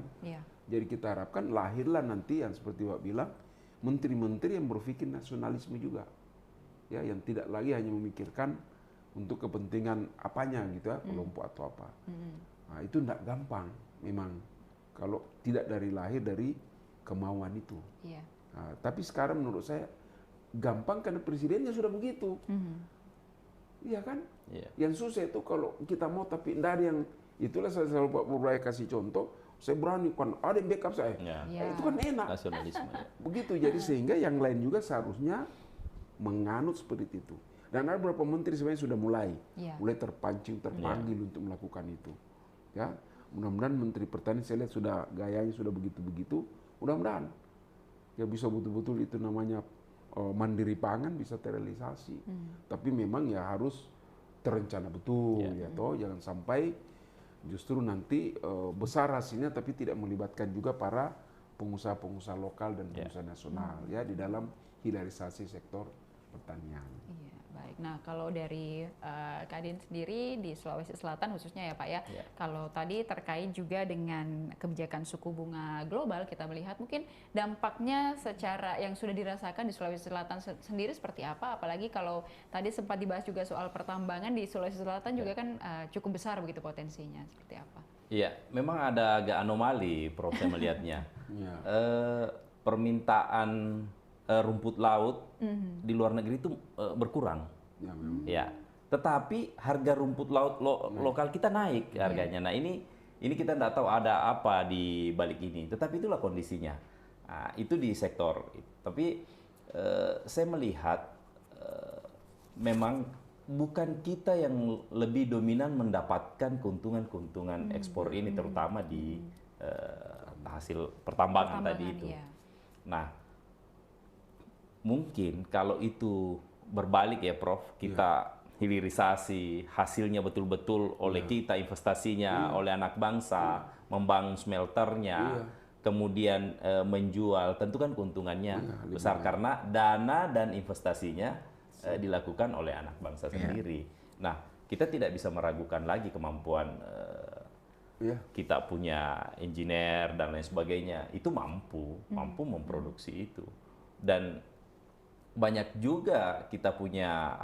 Jadi kita harapkan lahirlah nanti yang seperti Pak bilang, menteri-menteri yang berpikir nasionalisme juga. Ya, yang tidak lagi hanya memikirkan untuk kepentingan apanya gitu ya, kelompok atau apa. Nah, itu tidak gampang memang kalau tidak lahir dari kemauan itu. Nah, tapi sekarang menurut saya gampang karena presidennya sudah begitu. Iya kan? Yang susah itu kalau kita mau tapi tidak ada yang, itulah saya selalu Pak Purbaya kasih contoh, saya berani kan ada yang backup saya. Itu kan enak. Nasionalisme. Begitu, jadi sehingga yang lain juga seharusnya menganut seperti itu. Dan ada beberapa menteri sebenarnya sudah mulai terpancing, terpanggil untuk melakukan itu. Ya, mudah-mudahan Menteri Pertanian saya lihat sudah gayanya sudah begitu-begitu. Mudah-mudahan ya bisa betul-betul itu namanya mandiri pangan bisa terrealisasi. Tapi memang ya harus terencana betul ya toh, jangan sampai justru nanti besar hasilnya tapi tidak melibatkan juga para pengusaha-pengusaha lokal dan pengusaha nasional ya di dalam hilirisasi sektor pertanian. Baik. Baik, nah kalau dari Kadin sendiri di Sulawesi Selatan khususnya ya Pak ya, kalau tadi terkait juga dengan kebijakan suku bunga global, kita melihat mungkin dampaknya secara yang sudah dirasakan di Sulawesi Selatan sendiri seperti apa, apalagi kalau tadi sempat dibahas juga soal pertambangan di Sulawesi Selatan juga kan cukup besar begitu potensinya, seperti apa? Iya, memang ada agak anomali, Prof, saya melihatnya. Permintaan rumput laut di luar negeri itu berkurang. Ya, tetapi harga rumput laut lokal kita naik harganya. Nah, ini kita tidak tahu ada apa di balik ini. Tetapi itulah kondisinya. Nah, itu di sektor. Tapi saya melihat memang bukan kita yang lebih dominan mendapatkan keuntungan-keuntungan ekspor ini, terutama di hasil pertambangan tadi itu. Iya. Nah, mungkin kalau itu berbalik ya Prof, kita hilirisasi hasilnya betul-betul oleh kita, investasinya oleh anak bangsa, membangun smelternya, kemudian menjual, tentu kan keuntungannya besar karena dana dan investasinya dilakukan oleh anak bangsa sendiri. Nah, kita tidak bisa meragukan lagi kemampuan kita punya engineer dan lain sebagainya. Itu mampu memproduksi itu. Dan banyak juga kita punya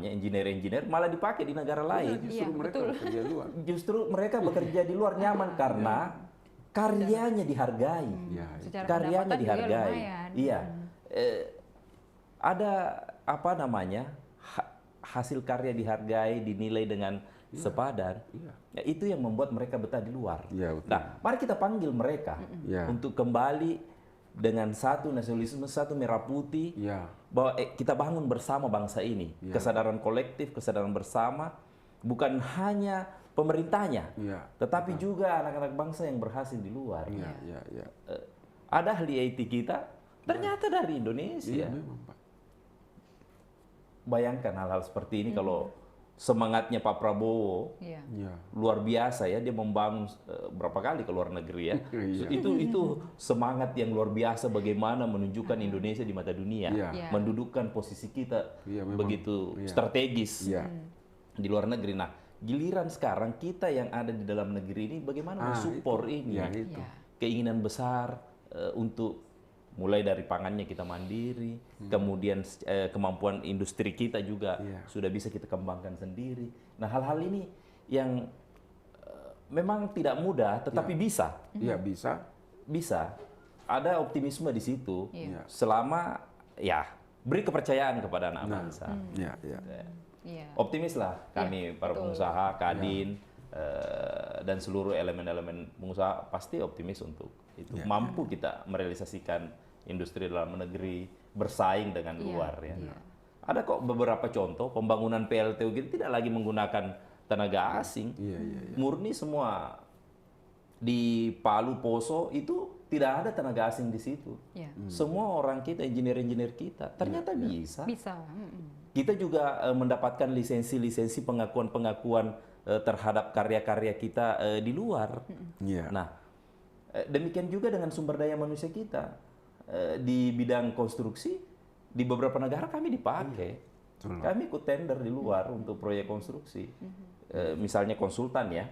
engineer malah dipakai di negara lain. Justru mereka bekerja di luar. Justru mereka bekerja di luar nyaman karena karyanya dihargai. Karyanya dihargai. Iya. Ada hasil karya dihargai, dinilai dengan sepadan. Ya, itu yang membuat mereka betah di luar. Nah, mari kita panggil mereka untuk kembali dengan satu nasionalisme, satu merah putih, bahwa kita bangun bersama bangsa ini. Kesadaran kolektif, kesadaran bersama, bukan hanya pemerintahnya, tetapi juga anak-anak bangsa yang berhasil di luar. Ada ahli IT kita, ternyata dari Indonesia. Bayangkan hal-hal seperti ini kalau semangatnya Pak Prabowo luar biasa ya, dia membangun berapa kali ke luar negeri ya. Itu semangat yang luar biasa bagaimana menunjukkan Indonesia di mata dunia, mendudukkan posisi kita begitu strategis di luar negeri. Nah, giliran sekarang kita yang ada di dalam negeri ini bagaimana mensupport ini keinginan besar untuk mulai dari pangannya kita mandiri, kemudian kemampuan industri kita juga sudah bisa kita kembangkan sendiri. Nah, hal-hal ini yang memang tidak mudah, tetapi bisa. Iya, bisa. Bisa. Ada optimisme di situ. Selama beri kepercayaan kepada anak bangsa. Optimis lah kami para pengusaha, Kadin, dan seluruh elemen-elemen pengusaha pasti optimis untuk itu. Mampu kita merealisasikan industri dalam negeri bersaing dengan luar ya. Ada kok beberapa contoh pembangunan PLTU gitu tidak lagi menggunakan tenaga asing. Murni semua di Palu Poso itu tidak ada tenaga asing di situ. Semua orang kita, engineer-engineer kita ternyata bisa. Kita juga mendapatkan lisensi-lisensi pengakuan-pengakuan terhadap karya-karya kita di luar. Nah, demikian juga dengan sumber daya manusia kita. Di bidang konstruksi di beberapa negara kami dipakai. Kami ikut tender di luar untuk proyek konstruksi. Misalnya konsultan ya.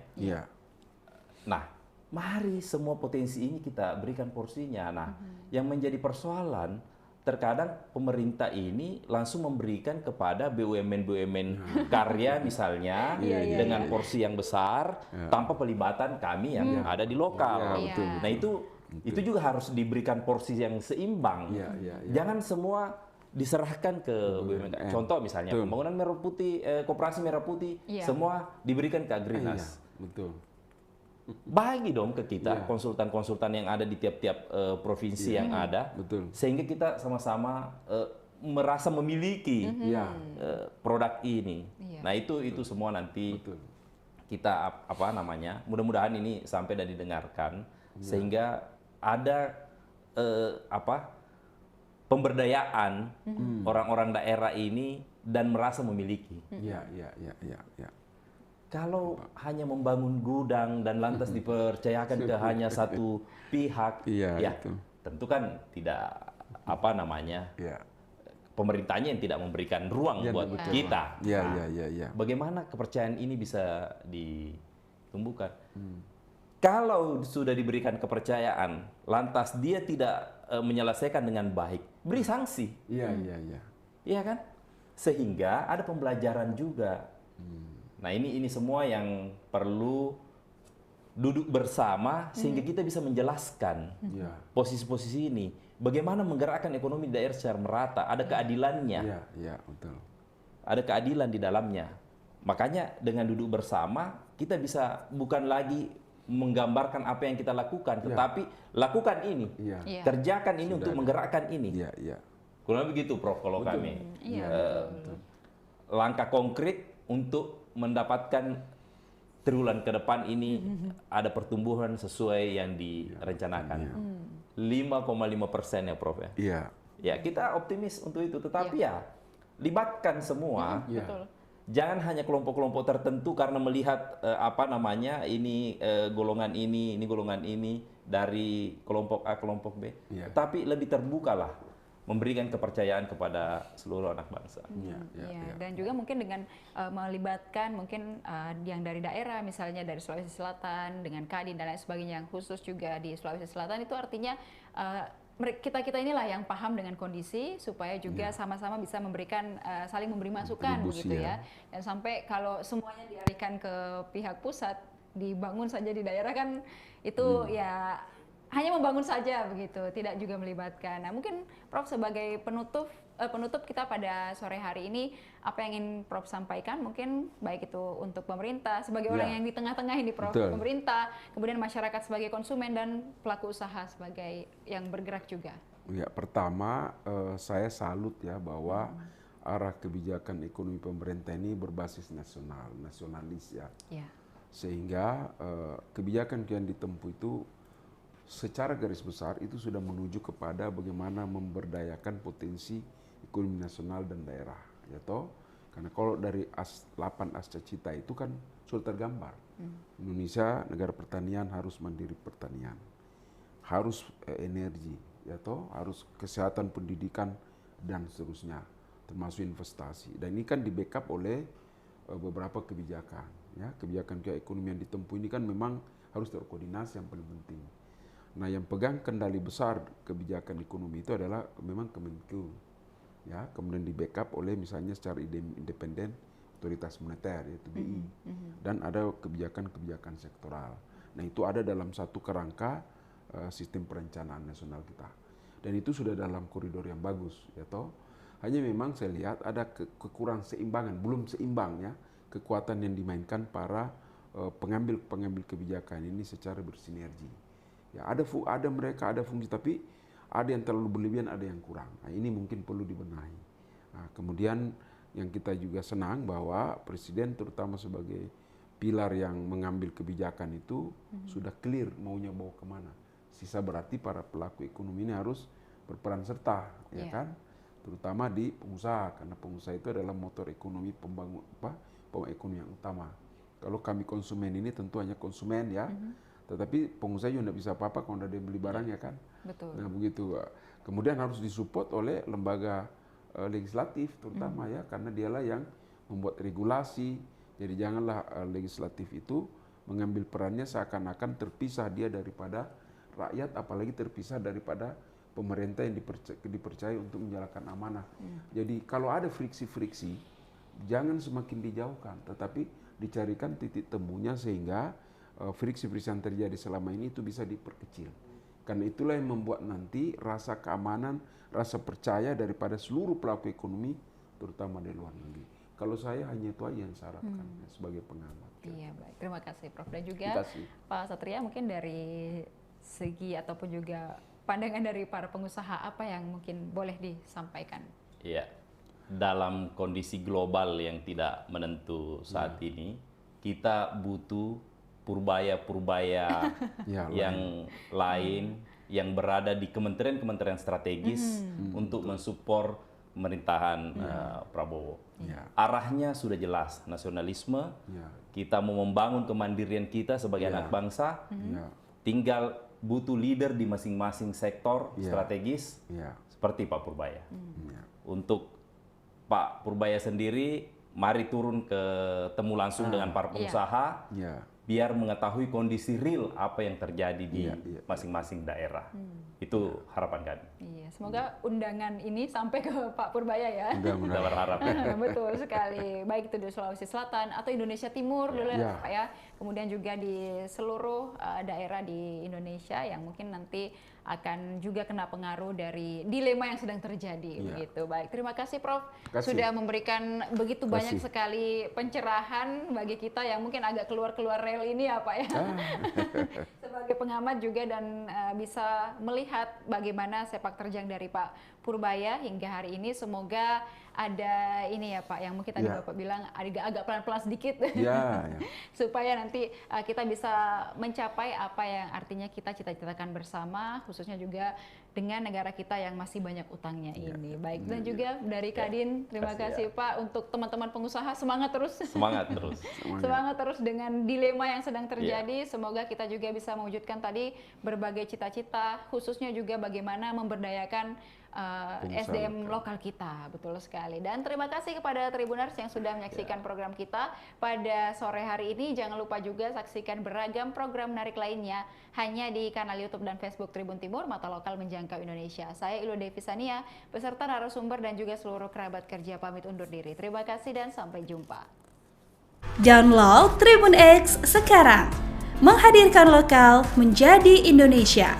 Nah, mari semua potensi ini kita berikan porsinya. Nah, yang menjadi persoalan terkadang pemerintah ini langsung memberikan kepada BUMN karya misalnya dengan porsi yang besar tanpa pelibatan kami yang ada di lokal. Nah, itu juga harus diberikan porsi yang seimbang. Jangan semua diserahkan ke BUMN. Contoh misalnya pembangunan Merah Putih, Koperasi Merah Putih, semua diberikan ke Agrinas. Bagi dong ke kita konsultan-konsultan yang ada di tiap-tiap provinsi yang ada, sehingga kita sama-sama merasa memiliki produk ini. Nah, itu semua nanti kita mudah-mudahan ini sampai dan didengarkan sehingga ada pemberdayaan orang-orang daerah ini dan merasa memiliki. Kalau hanya membangun gudang dan lantas dipercayakan ke hanya satu pihak, tentu kan tidak pemerintahnya yang tidak memberikan ruang buat kita. Bagaimana kepercayaan ini bisa ditumbuhkan? Kalau sudah diberikan kepercayaan, lantas dia tidak menyelesaikan dengan baik, beri sanksi. Iya kan? Sehingga ada pembelajaran juga. Nah ini semua yang perlu duduk bersama sehingga kita bisa menjelaskan posisi-posisi ini. Bagaimana menggerakkan ekonomi daerah secara merata, ada keadilannya. Betul. Ada keadilan di dalamnya. Makanya dengan duduk bersama kita bisa bukan lagi menggambarkan apa yang kita lakukan, tetapi lakukan ini, kerjakan ini untuk menggerakkan ini. Kurang begitu, Prof. Kalau kami langkah konkret untuk mendapatkan triwulan ke depan ini ada pertumbuhan sesuai yang direncanakan. 5,5% ya, Prof. Ya, kita optimis untuk itu. Tetapi libatkan semua. Jangan hanya kelompok-kelompok tertentu karena melihat ini golongan ini golongan ini dari kelompok A, kelompok B. Tapi lebih terbukalah memberikan kepercayaan kepada seluruh anak bangsa. Dan juga mungkin dengan melibatkan mungkin yang dari daerah, misalnya dari Sulawesi Selatan dengan Kadin dan lain sebagainya, yang khusus juga di Sulawesi Selatan, itu artinya kita inilah yang paham dengan kondisi supaya juga sama-sama bisa memberikan saling memberi masukan begitu ya. Dan sampai kalau semuanya dialihkan ke pihak pusat, dibangun saja di daerah kan itu ya hanya membangun saja begitu, tidak juga melibatkan. Nah, mungkin Prof sebagai penutup kita pada sore hari ini, apa yang ingin Prof sampaikan, mungkin baik itu untuk pemerintah sebagai orang yang di tengah-tengah ini, Prof, pemerintah, kemudian masyarakat sebagai konsumen dan pelaku usaha sebagai yang bergerak juga. Pertama saya salut ya bahwa arah kebijakan ekonomi pemerintah ini berbasis nasionalis ya. Sehingga kebijakan yang ditempuh itu secara garis besar itu sudah menuju kepada bagaimana memberdayakan potensi ekonomi nasional dan daerah, ya toh. Karena kalau dari 8 asca cita itu kan sudah tergambar. Indonesia negara pertanian, harus mandiri pertanian, harus energi, ya toh, harus kesehatan, pendidikan dan seterusnya, termasuk investasi. Dan ini kan di backup oleh beberapa kebijakan, ya. Kebijakan ekonomi yang ditempuh ini kan memang harus terkoordinasi, yang paling penting. Nah, yang pegang kendali besar kebijakan ekonomi itu adalah memang Kemenku, ya. Kemudian di backup oleh misalnya secara independen otoritas moneter, yaitu BI, dan ada kebijakan-kebijakan sektoral. Nah, itu ada dalam satu kerangka sistem perencanaan nasional kita, dan itu sudah dalam koridor yang bagus, ya toh. Hanya memang saya lihat ada kekurang seimbangan, belum seimbang ya kekuatan yang dimainkan para pengambil kebijakan ini secara bersinergi. Ya, ada mereka ada fungsi, tapi ada yang terlalu berlebihan, ada yang kurang. Nah, ini mungkin perlu dibenahi. Nah, kemudian yang kita juga senang bahwa Presiden terutama sebagai pilar yang mengambil kebijakan itu sudah clear maunya bawa kemana. Sisa berarti para pelaku ekonomi ini harus berperan serta, ya kan? Terutama di pengusaha, karena pengusaha itu adalah motor ekonomi pembangun ekonomi yang utama. Kalau kami konsumen ini tentu hanya konsumen ya. Tetapi pengusaha juga tidak bisa apa-apa kalau ada yang beli barangnya kan. Betul. Nah begitu. Kemudian harus disupport oleh lembaga legislatif terutama ya, karena dialah yang membuat regulasi. Jadi janganlah legislatif itu mengambil perannya seakan-akan terpisah dia daripada rakyat, apalagi terpisah daripada pemerintah yang dipercaya untuk menjalankan amanah. Jadi kalau ada friksi-friksi, jangan semakin dijauhkan, tetapi dicarikan titik temunya sehingga friksi-friksi yang terjadi selama ini itu bisa diperkecil. Karena itulah yang membuat nanti rasa keamanan, rasa percaya daripada seluruh pelaku ekonomi, terutama dari luar negeri. Kalau saya hanya itu aja yang saya harapkan sebagai pengamat. Iya, baik. Terima kasih, Prof. Dan juga Pak Satria, mungkin dari segi ataupun juga pandangan dari para pengusaha, apa yang mungkin boleh disampaikan? Iya, dalam kondisi global yang tidak menentu saat ini, kita butuh purbaya-purbaya yang lain yang berada di kementerian-kementerian strategis untuk mensupport pemerintahan Prabowo. Arahnya sudah jelas, nasionalisme. Kita mau membangun kemandirian kita sebagai anak bangsa. Tinggal butuh leader di masing-masing sektor strategis seperti Pak Purbaya. untuk Pak Purbaya sendiri, mari turun ke temu langsung dengan para pengusaha, biar mengetahui kondisi real apa yang terjadi di masing-masing daerah. Itu harapan kami. Iya, semoga undangan ini sampai ke Pak Purbaya ya. Kita berharap. Betul sekali. Baik itu di Sulawesi Selatan atau Indonesia Timur dulu ya Pak ya. Kemudian juga di seluruh daerah di Indonesia yang mungkin nanti akan juga kena pengaruh dari dilema yang sedang terjadi begitu. Baik, terima kasih Prof sudah memberikan begitu banyak sekali pencerahan bagi kita yang mungkin agak keluar rel ini ya Pak ya. Sebagai pengamat juga dan bisa melihat bagaimana sepak terjang dari Pak Purbaya hingga hari ini. Semoga ada ini ya Pak, yang mungkin tadi Bapak bilang agak pelan-pelan sedikit supaya nanti kita bisa mencapai apa yang artinya kita cita-citakan bersama, khususnya juga dengan negara kita yang masih banyak utangnya ini. Baik, dan juga dari Kadin, terima kasih Pak. Untuk teman-teman pengusaha, semangat terus. Semangat terus dengan dilema yang sedang terjadi. Semoga kita juga bisa mewujudkan tadi berbagai cita-cita, khususnya juga bagaimana memberdayakan SDM lokal kita, betul sekali. Dan terima kasih kepada Tribuners yang sudah menyaksikan program kita pada sore hari ini. Jangan lupa juga saksikan beragam program menarik lainnya hanya di kanal YouTube dan Facebook Tribun Timur, Mata Lokal Menjangkau Indonesia. Saya Ilu Devisania, beserta narasumber dan juga seluruh kerabat kerja pamit undur diri. Terima kasih dan sampai jumpa. Download Tribun X sekarang, menghadirkan lokal menjadi Indonesia.